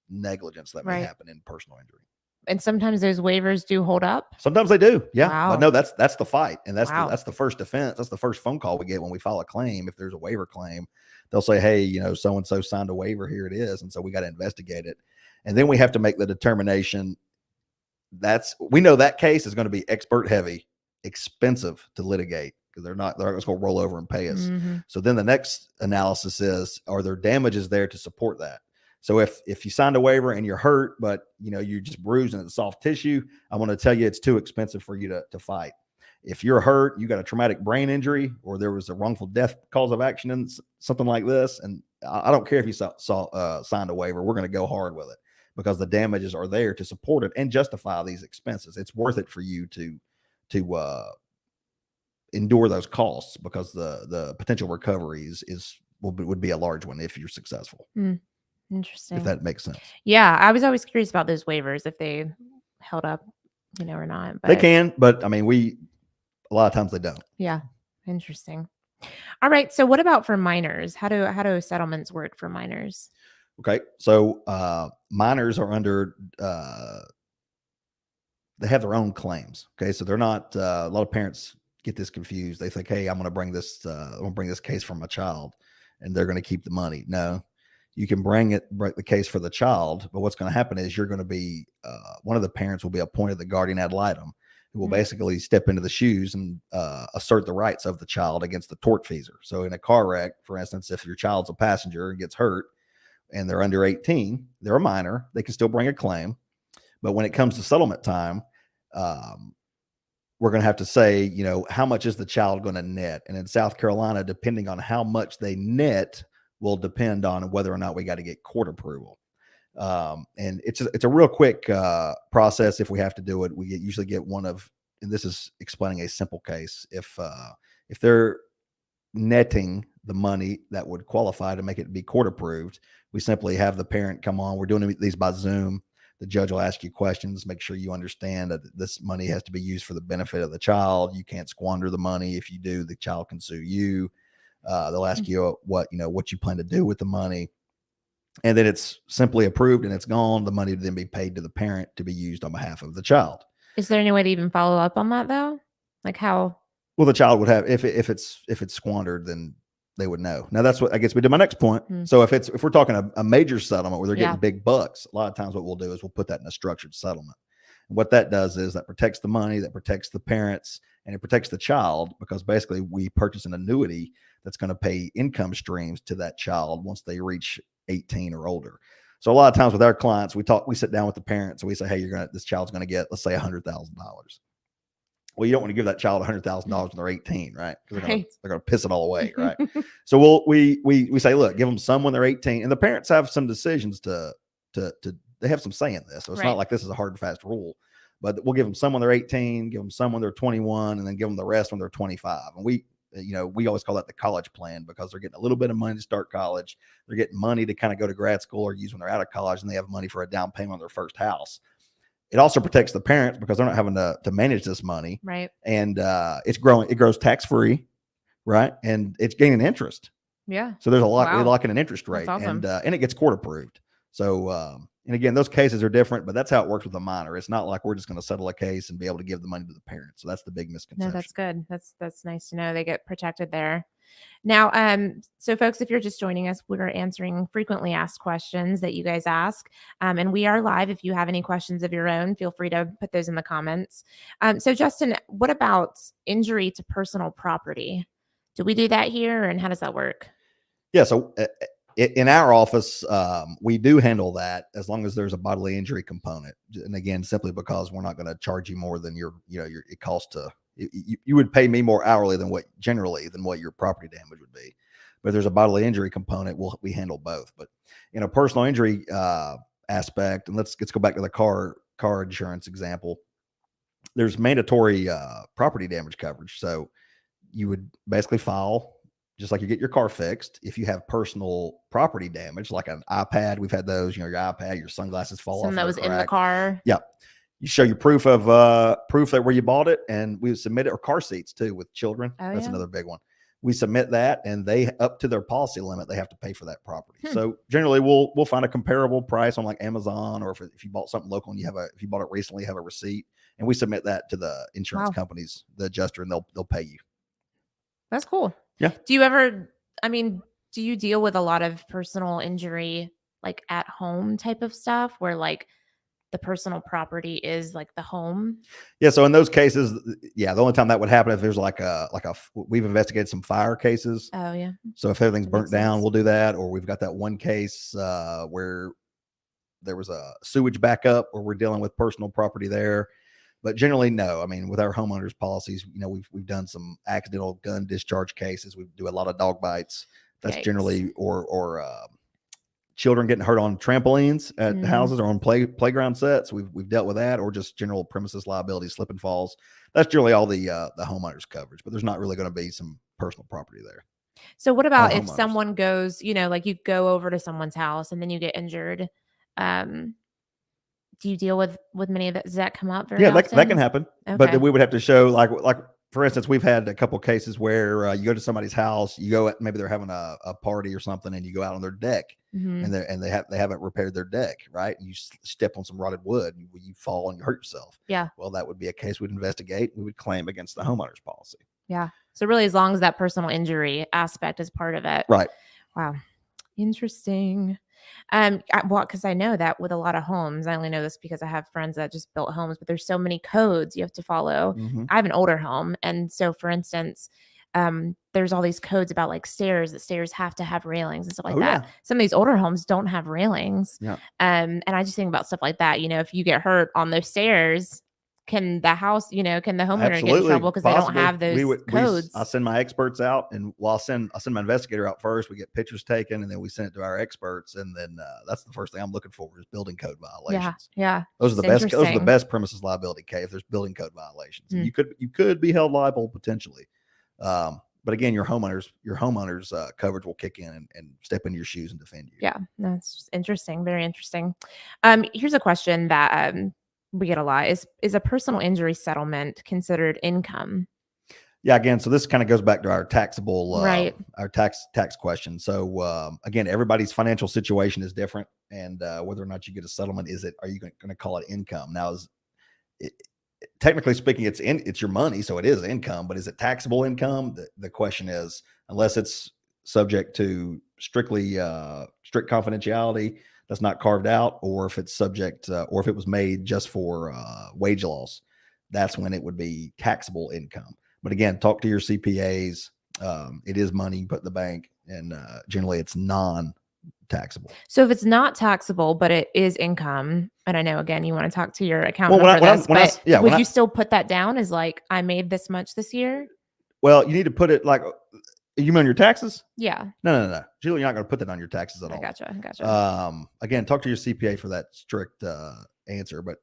negligence that may happen in personal injury. And sometimes those waivers do hold up. Sometimes they do. Yeah. Wow. But no, that's the fight. And that's the first defense. That's the first phone call we get when we file a claim. If there's a waiver claim, they'll say, hey, you know, so-and-so signed a waiver. Here it is. And so we got to investigate it. And then we have to make the determination. We know that case is going to be expert heavy, expensive to litigate because they're not just going to roll over and pay us. So then the next analysis is, are there damages there to support that? So if you signed a waiver and you're hurt, but you know, you're just bruised and it's soft tissue, I'm going to tell you it's too expensive for you to fight. If you're hurt, you got a traumatic brain injury, or there was a wrongful death cause of action in something like this, and I don't care if you signed a waiver, we're going to go hard with it because the damages are there to support it and justify these expenses. It's worth it for you to endure those costs because the potential recoveries would be a large one if you're successful. Interesting. If that makes sense. Yeah, I was always curious about those waivers, if they held up, you know, or not. But they can, but I mean, a lot of times they don't. Yeah, interesting. All right. So, what about for minors? How do settlements work for minors? Okay, so minors are under. They have their own claims. Okay, so they're not. A lot of parents get this confused. They think, "Hey, I'm going to bring this. I'm going to bring this case for my child, and they're going to keep the money." No. You can bring the case for the child, but what's going to happen is you're going to be one of the parents will be appointed the guardian ad litem, who will basically step into the shoes and assert the rights of the child against the tortfeasor. So in a car wreck, for instance, if your child's a passenger and gets hurt and they're under 18, they're a minor, they can still bring a claim. But when it comes to settlement time, we're going to have to say, you know, how much is the child going to net? And in South Carolina, depending on how much they net, will depend on whether or not we got to get court approval. And it's a real quick process. If we have to do it, we usually get and this is explaining a simple case. If they're netting the money that would qualify to make it be court approved, we simply have the parent come on. We're doing these by Zoom. The judge will ask you questions, make sure you understand that this money has to be used for the benefit of the child. You can't squander the money. If you do, the child can sue you. They'll ask you what you plan to do with the money, and then it's simply approved and it's gone. The money to then be paid to the parent to be used on behalf of the child. Is there any way to even follow up on that though? Like how? Well, the child would have, if it's squandered, then they would know. Now that's what I guess we did my next point. So if we're talking a major settlement where they're getting big bucks, a lot of times what we'll do is we'll put that in a structured settlement. And what that does is that protects the money, that protects the parents, and it protects the child, because basically we purchase an annuity that's going to pay income streams to that child once they reach 18 or older. So a lot of times with our clients, we sit down with the parents and we say, hey, this child's going to get, let's say $100,000. Well, you don't want to give that child $100,000 when they're 18, right? Because they're going to piss it all away, right? So we say, look, give them some when they're 18, and the parents have some decisions they have some say in this. So it's not like this is a hard and fast rule, but we'll give them some when they're 18, give them some when they're 21, and then give them the rest when they're 25. And we always call that the college plan, because they're getting a little bit of money to start college. They're getting money to kind of go to grad school or use when they're out of college, and they have money for a down payment on their first house. It also protects the parents because they're not having to manage this money. Right. And it's growing. It grows tax-free, right? And it's gaining interest. Yeah. So there's a lot, Wow. we lock in an interest rate. That's awesome. And it gets court approved. So, and again, those cases are different, but that's how it works with a minor. It's not like we're just going to settle a case and be able to give the money to the parents. So that's the big misconception. No, that's good. That's nice to know. They get protected there. Now, so folks, if you're just joining us, we're answering frequently asked questions that you guys ask. And we are live. If you have any questions of your own, feel free to put those in the comments. So Justin, what about injury to personal property? Do we do that here, and how does that work? Yeah. So in our office, we do handle that as long as there's a bodily injury component. And again, simply because we're not going to charge you more than it costs to. You would pay me more hourly than what your property damage would be. But if there's a bodily injury component, we handle both. But in a personal injury aspect, and let's go back to the car insurance example. There's mandatory property damage coverage. So you would basically file just like you get your car fixed. If you have personal property damage, like an iPad, we've had those. Your iPad, your sunglasses fall off. Something that was in the car. Yeah. You show your proof that where you bought it, and we submit it, or car seats too with children. That's another big one. We submit that, and they, up to their policy limit, they have to pay for that property. So generally we'll find a comparable price on like Amazon, or if you bought something local and if you bought it recently, you have a receipt, and we submit that to the insurance companies, the adjuster, and they'll pay you. That's cool. Yeah. Do you deal with a lot of personal injury, like at home type of stuff, where like the personal property is like the home? Yeah. So in those cases, the only time that would happen if there's we've investigated some fire cases. Oh yeah. So if everything's burnt down, we'll do that. Or we've got that one case where there was a sewage backup where we're dealing with personal property there. But generally, no. I mean, with our homeowners policies, we've done some accidental gun discharge cases. We do a lot of dog bites. That's generally, or children getting hurt on trampolines at houses or on playground sets. We've dealt with that, or just general premises liability, slip and falls. That's generally all the homeowners coverage, but there's not really going to be some personal property there. So what about if someone goes, like you go over to someone's house and then you get injured? Do you deal with many of that? Does that come up very often? That can happen. Okay. But then we would have to show, like for instance, we've had a couple cases where you go to somebody's house, maybe they're having a party or something, and you go out on their deck, and they haven't repaired their deck, right? And you step on some rotted wood, and you fall and you hurt yourself. Yeah. Well, that would be a case we'd investigate. We would claim against the homeowner's policy. Yeah. So really, as long as that personal injury aspect is part of it. Right. Wow. Interesting. Because I know that with a lot of homes, I only know this because I have friends that just built homes, but there's so many codes you have to follow. I have an older home. And so for instance, there's all these codes about like stairs, that stairs have to have railings and stuff like that. Yeah. Some of these older homes don't have railings. Yeah. And I just think about stuff like that. If you get hurt on those stairs, can the house, can the homeowner get in trouble because they don't have those codes? I send my experts out, and I'll send my investigator out first. We get pictures taken, and then we send it to our experts, and then that's the first thing I'm looking for is building code violations. Yeah. Those are the best. Those are the best premises liability case if there's building code violations. And you could be held liable potentially. But again, your homeowners coverage will kick in and step into your shoes and defend you. Yeah, that's just interesting. Very interesting. Here's a question that we get a lot: is a personal injury settlement considered income? Yeah, again, so this kind of goes back to our taxable, right? Our tax question. So again, everybody's financial situation is different, and whether or not you get a settlement, are you going to call it income? Now, technically speaking, it's your money, so it is income. But is it taxable income? The question is, unless it's subject to strict confidentiality that's not carved out, or if it's subject, or if it was made just for wage loss, that's when it would be taxable income. But again, talk to your CPAs. It is money you put in the bank, and generally it's non-taxable. So if it's not taxable, but it is income, and I know again you want to talk to your accountant would you still put that down as like, I made this much this year? Well, you need to put it like, you mean on your taxes? Yeah. No. Julie, you're not going to put that on your taxes at all. Gotcha. Again, talk to your CPA for that strict answer. But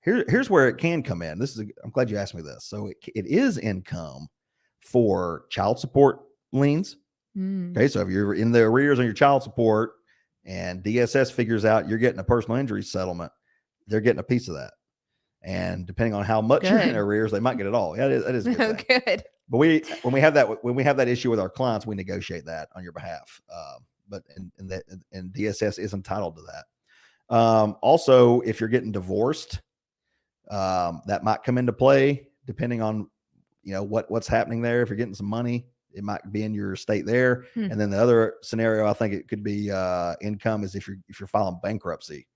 Here's where it can come in. I'm glad you asked me this. So it is income for child support liens. Mm, Okay, so if you're in the arrears on your child support and DSS figures out you're getting a personal injury settlement, they're getting a piece of that. And depending on how much you're in good. arrears, they might get it all. Yeah, that is a good thing. Good. But when we have that issue with our clients, we negotiate that on your behalf. And DSS is entitled to that. Also, if you're getting divorced, that might come into play depending on what's happening there. If you're getting some money, it might be in your estate there. And then the other scenario I think it could be income is if you're filing bankruptcy.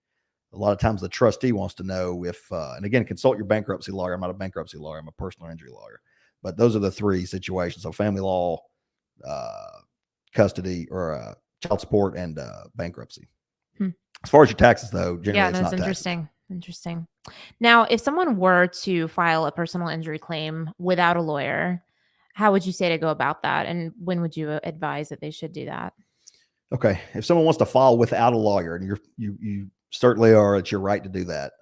A lot of times the trustee wants to know if and again, consult your bankruptcy lawyer. I'm not a bankruptcy lawyer, I'm a personal injury lawyer. But those are the three situations. So family law, custody, or child support, and bankruptcy. As far as your taxes, though, generally it's that's not interesting. taxable. Interesting. Now, if someone were to file a personal injury claim without a lawyer, how would you say to go about that? And when would you advise that they should do that? Okay. If someone wants to file without a lawyer, and you certainly are, it's your right to do that.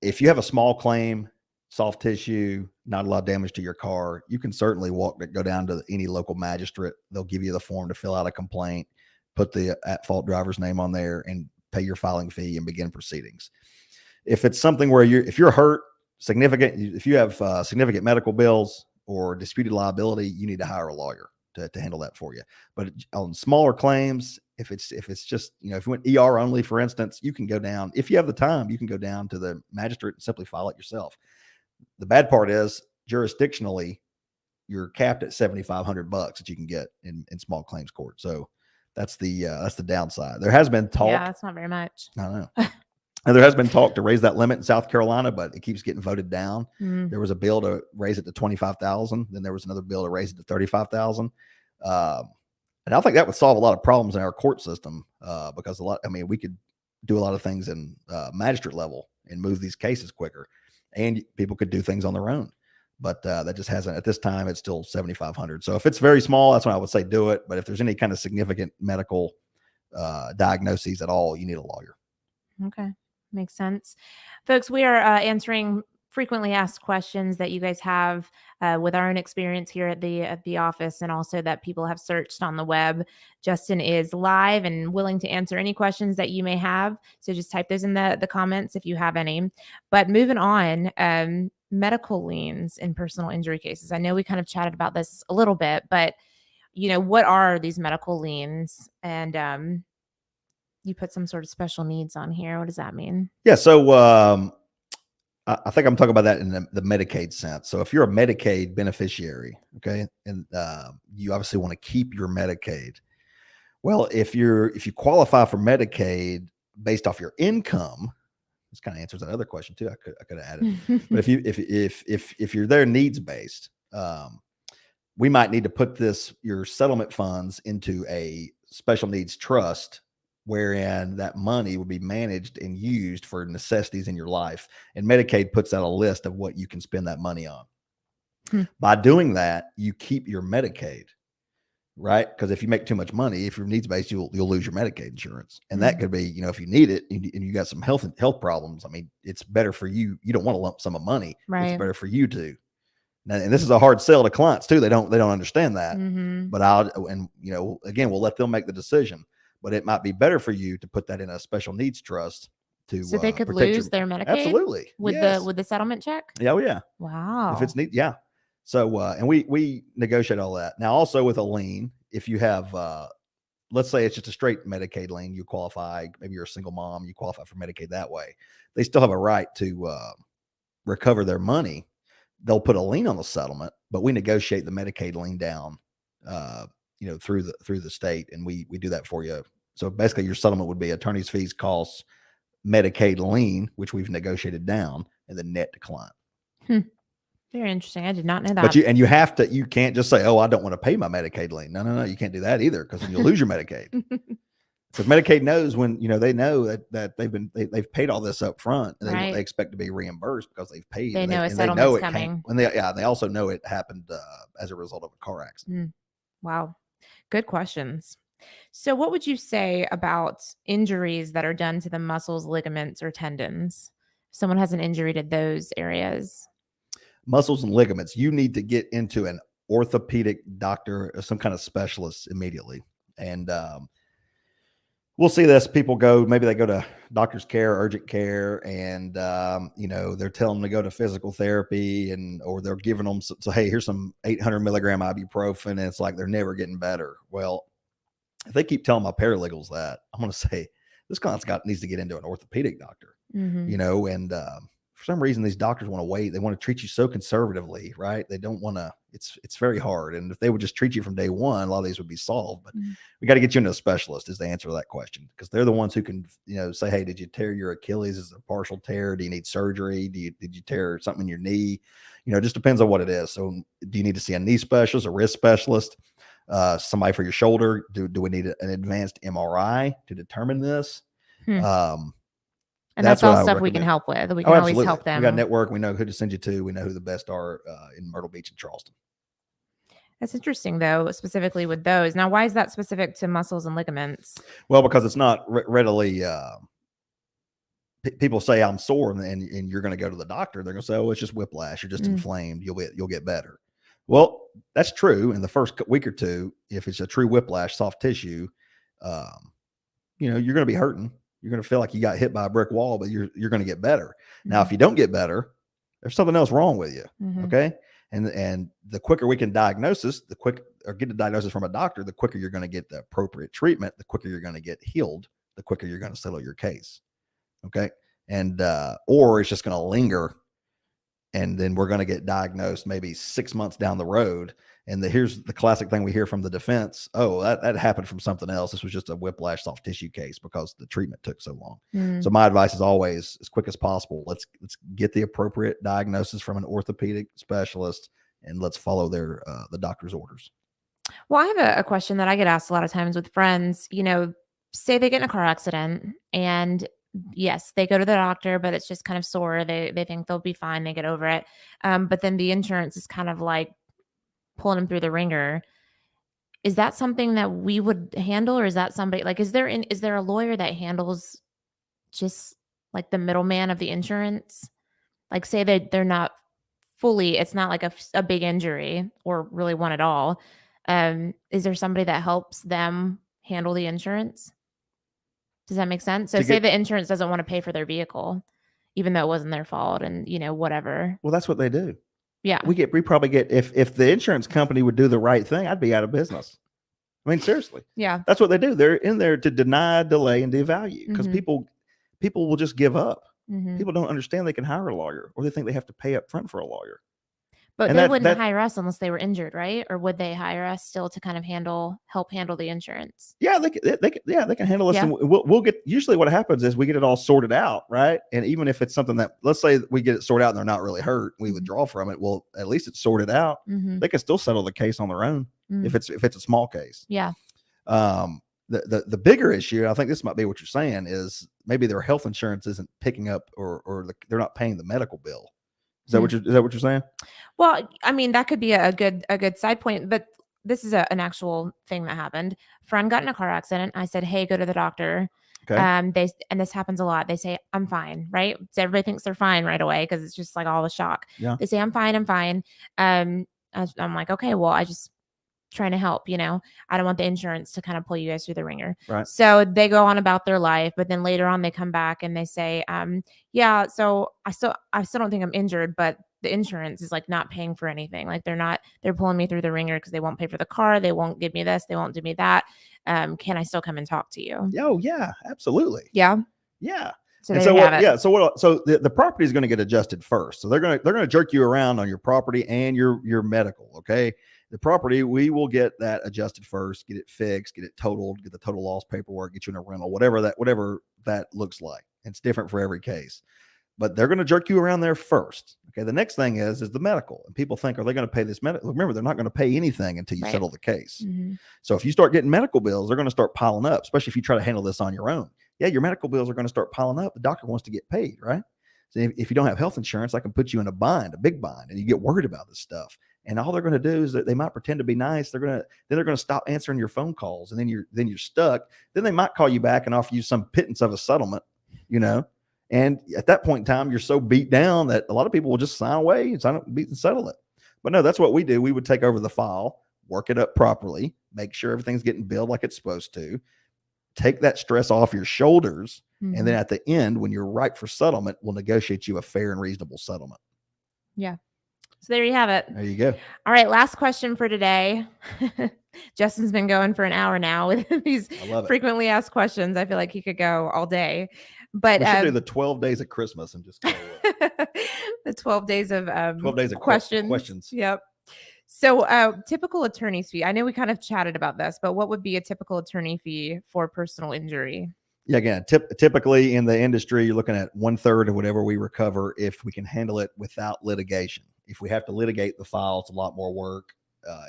If you have a small claim, soft tissue, not a lot of damage to your car, you can certainly go down to any local magistrate. They'll give you the form to fill out a complaint, put the at-fault driver's name on there, and pay your filing fee and begin proceedings. If it's something where if you're hurt, if you have significant medical bills or disputed liability, you need to hire a lawyer to handle that for you. But on smaller claims, if it's just, if you went ER only, for instance, you can go down, if you have the time, you can go down to the magistrate and simply file it yourself. The bad part is jurisdictionally, you're capped at $7,500 that you can get in small claims court. So that's the downside. There has been talk. Yeah, that's not very much. I know. And there has been talk to raise that limit in South Carolina, but it keeps getting voted down. There was a bill to raise it to $25,000. Then there was another bill to raise it to $35,000. And I think that would solve a lot of problems in our court system because we could do a lot of things in magistrate level and move these cases quicker, and people could do things on their own. But that just hasn't. At this time, it's still $7,500. So if it's very small, that's when I would say do it. But if there's any kind of significant medical diagnoses at all, you need a lawyer. Okay. Makes sense. Folks, we are answering frequently asked questions that you guys have with our own experience here at the office, and also that people have searched on the web. Justin is live and willing to answer any questions that you may have. So just type those in the comments if you have any. But moving on, medical liens in personal injury cases. I know we kind of chatted about this a little bit, but what are these medical liens? And you put some sort of special needs on here. What does that mean? Yeah. So I think I'm talking about that in the Medicaid sense. So if you're a Medicaid beneficiary, okay, and you obviously want to keep your Medicaid. Well, if you qualify for Medicaid based off your income, this kind of answers that other question too. I could have added, but if you're there needs based, we might need to put your settlement funds into a special needs trust, wherein that money would be managed and used for necessities in your life. And Medicaid puts out a list of what you can spend that money on. By doing that, you keep your Medicaid, right? Because if you make too much money, if you're needs based, you'll lose your Medicaid insurance. And that could be, if you need it and you got some health problems, it's better for you. You don't want a lump sum of money. Right. It's better for you to. Now, and this is a hard sell to clients too. They don't understand that. But again, we'll let them make the decision. But it might be better for you to put that in a special needs trust so they could lose their Medicaid. Absolutely. With the settlement check. Yeah. Oh, yeah. Wow. If it's neat. Yeah. So, and we negotiate all that. Now, also with a lien, if you have, let's say it's just a straight Medicaid lien, you qualify, maybe you're a single mom, you qualify for Medicaid that way. They still have a right to recover their money. They'll put a lien on the settlement, but we negotiate the Medicaid lien down, through the state, and we do that for you. So basically, your settlement would be attorney's fees, costs, Medicaid lien, which we've negotiated down, and the net to client. Very interesting. I did not know that. But you can't just say, "Oh, I don't want to pay my Medicaid lien." No, you can't do that either, because then you'll lose your Medicaid. Because Medicaid knows when they know that they've paid all this up front, and they expect to be reimbursed because they've paid. They know a settlement's coming. They also know it happened as a result of a car accident. Wow, good questions. So, what would you say about injuries that are done to the muscles, ligaments, or tendons? someone has an injury to those areas? Muscles and ligaments, you need to get into an orthopedic doctor or some kind of specialist immediately. And we'll see this. People go, maybe they go to doctor's care, urgent care, and they're telling them to go to physical therapy, or they're giving them so hey, here's some 800 milligram ibuprofen, and it's like they're never getting better. Well, if they keep telling my paralegals that, I'm going to say this client's needs to get into an orthopedic doctor, and for some reason these doctors want to wait. They want to treat you so conservatively, right? They don't want to. It's very hard. And if they would just treat you from day one, a lot of these would be solved. But we got to get you into a specialist is the answer to that question, because they're the ones who can, say, hey, did you tear your Achilles? Is it a partial tear? Do you need surgery? Did you tear something in your knee? It just depends on what it is. So do you need to see a knee specialist, a wrist specialist, somebody for your shoulder? Do we need an advanced MRI to determine this? And that's all stuff we can help with. We can always help them. We got a network. We know who to send you to. We know who the best are in Myrtle Beach and Charleston. That's interesting, though, specifically with those. Now, why is that specific to muscles and ligaments? Well, because it's not readily. People say I'm sore, and you're going to go to the doctor. They're going to say, "Oh, it's just whiplash. You're just inflamed. You'll get better." Well, that's true in the first week or two. If it's a true whiplash, soft tissue, you're going to be hurting. You're going to feel like you got hit by a brick wall, but you're going to get better. Now, if you don't get better, there's something else wrong with you. Okay. And the quicker we can diagnosis, or get the diagnosis from a doctor, the quicker you're going to get the appropriate treatment, the quicker you're going to get healed, the quicker you're going to settle your case. Okay. And, or it's just going to linger. And then we're going to get diagnosed maybe 6 months down the road. And here's the classic thing we hear from the defense. Oh, that happened from something else. This was just a whiplash soft tissue case because the treatment took so long. So my advice is always, as quick as possible, let's get the appropriate diagnosis from an orthopedic specialist, and let's follow the doctor's orders. Well, I have a question that I get asked a lot of times with friends. Say they get in a car accident, and yes, they go to the doctor, but it's just kind of sore. They think they'll be fine. They get over it. But then the insurance is kind of like pulling them through the ringer. Is that something that we would handle, or is that somebody like, is there a lawyer that handles just like the middleman of the insurance? Like, say they're not fully, it's not like a big injury or really one at all. Is there somebody that helps them handle the insurance? Does that make sense? So say the insurance doesn't want to pay for their vehicle, even though it wasn't their fault, and whatever. Well, that's what they do. Yeah. We probably get, if the insurance company would do the right thing, I'd be out of business. I mean, seriously. Yeah. That's what they do. They're in there to deny, delay, and devalue, because people will just give up. People don't understand they can hire a lawyer, or they think they have to pay up front for a lawyer. But they wouldn't hire us unless they were injured, right? Or would they hire us still to kind of help handle the insurance? Yeah, they can handle us. Yeah. And we'll get, usually what happens is we get it all sorted out, right? And even if it's something that, let's say we get it sorted out and they're not really hurt, we withdraw from it. Well, at least it's sorted out. They can still settle the case on their own if it's a small case. Yeah. The bigger issue, I think this might be what you're saying, is maybe their health insurance isn't picking up, or they're not paying the medical bill. Is that what you're saying? Well, I mean, that could be a good side point, but this is an actual thing that happened. Friend got in a car accident. I said, "Hey, go to the doctor." Okay. And this happens a lot. They say, "I'm fine," right? So everybody thinks they're fine right away because it's just like all the shock. Yeah. They say, "I'm fine. I'm fine." I'm like, "Okay, well, I just trying to help, I don't want the insurance to kind of pull you guys through the ringer." Right. So they go on about their life, but then later on they come back and they say, yeah, so I still don't think I'm injured, but the insurance is like not paying for anything. Like they're pulling me through the ringer because they won't pay for the car. They won't give me this. They won't do me that. Can I still come and talk to you? Oh yeah, absolutely. Yeah. Yeah. So the property is going to get adjusted first. So they're going to jerk you around on your property and your medical. Okay. The property, we will get that adjusted first, get it fixed, get it totaled, get the total loss paperwork, get you in a rental, whatever that looks like. It's different for every case, but they're going to jerk you around there first. Okay. The next thing is the medical, and people think, are they going to pay this medical? Remember, they're not going to pay anything until you settle the case. So if you start getting medical bills, they're going to start piling up, especially if you try to handle this on your own. Yeah, your medical bills are going to start piling up. The doctor wants to get paid, right? So if you don't have health insurance, I can put you in a big bind, and you get worried about this stuff. And all they're going to do is that they might pretend to be nice. They're going to stop answering your phone calls, and then you're stuck. Then they might call you back and offer you some pittance of a settlement, And at that point in time, you're so beat down that a lot of people will just sign away and settle it. But no, that's what we do. We would take over the file, work it up properly, make sure everything's getting billed like it's supposed to, take that stress off your shoulders. Mhm. And then at the end, when you're ripe for settlement, we'll negotiate you a fair and reasonable settlement. Yeah. So there you have it. There you go. All right. Last question for today. Justin's been going for an hour now with these I love it. frequently asked questions. I feel like he could go all day. But We should do the 12 days of Christmas and just go the 12 days of 12 days of questions. Yep. So typical attorney's fee. I know we kind of chatted about this, but what would be a typical attorney fee for personal injury? Yeah, again, typically in the industry, you're looking at 1/3 of whatever we recover if we can handle it without litigation. If we have to litigate the file, it's a lot more work.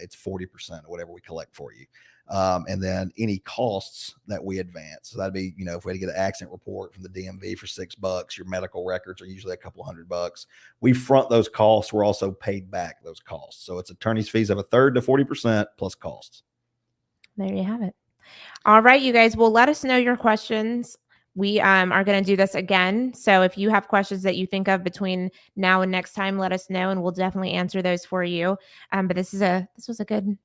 It's 40% of whatever we collect for you. And then any costs that we advance. So that'd be, if we had to get an accident report from the DMV for $6, your medical records are usually a couple $100. We front those costs. We're also paid back those costs. So it's attorney's fees of 1/3 to 40% plus costs. There you have it. All right, you guys, well, let us know your questions. We are going to do this again. So if you have questions that you think of between now and next time, let us know and we'll definitely answer those for you. But this was a good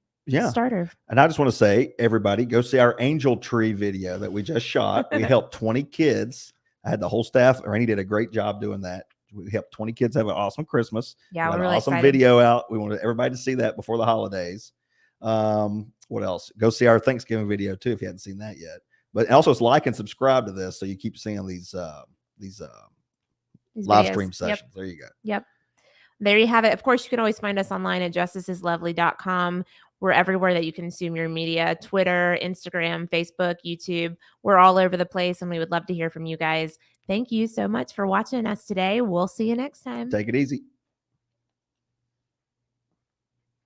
starter. And I just want to say, everybody, go see our angel tree video that we just shot. We helped 20 kids. I had the whole staff. Rainey did a great job doing that. We helped 20 kids have an awesome Christmas. Yeah, we're really an awesome excited. video out. We wanted everybody to see that before the holidays. What else? Go see our Thanksgiving video too if you hadn't seen that yet. But also like and subscribe to this so you keep seeing these live videos. stream sessions. Yep. There you go. Yep. There you have it. Of course, you can always find us online at justiceslovely.com. We're everywhere that you consume your media: Twitter, Instagram, Facebook, YouTube. We're all over the place, and we would love to hear from you guys. Thank you so much for watching us today. We'll see you next time. Take it easy.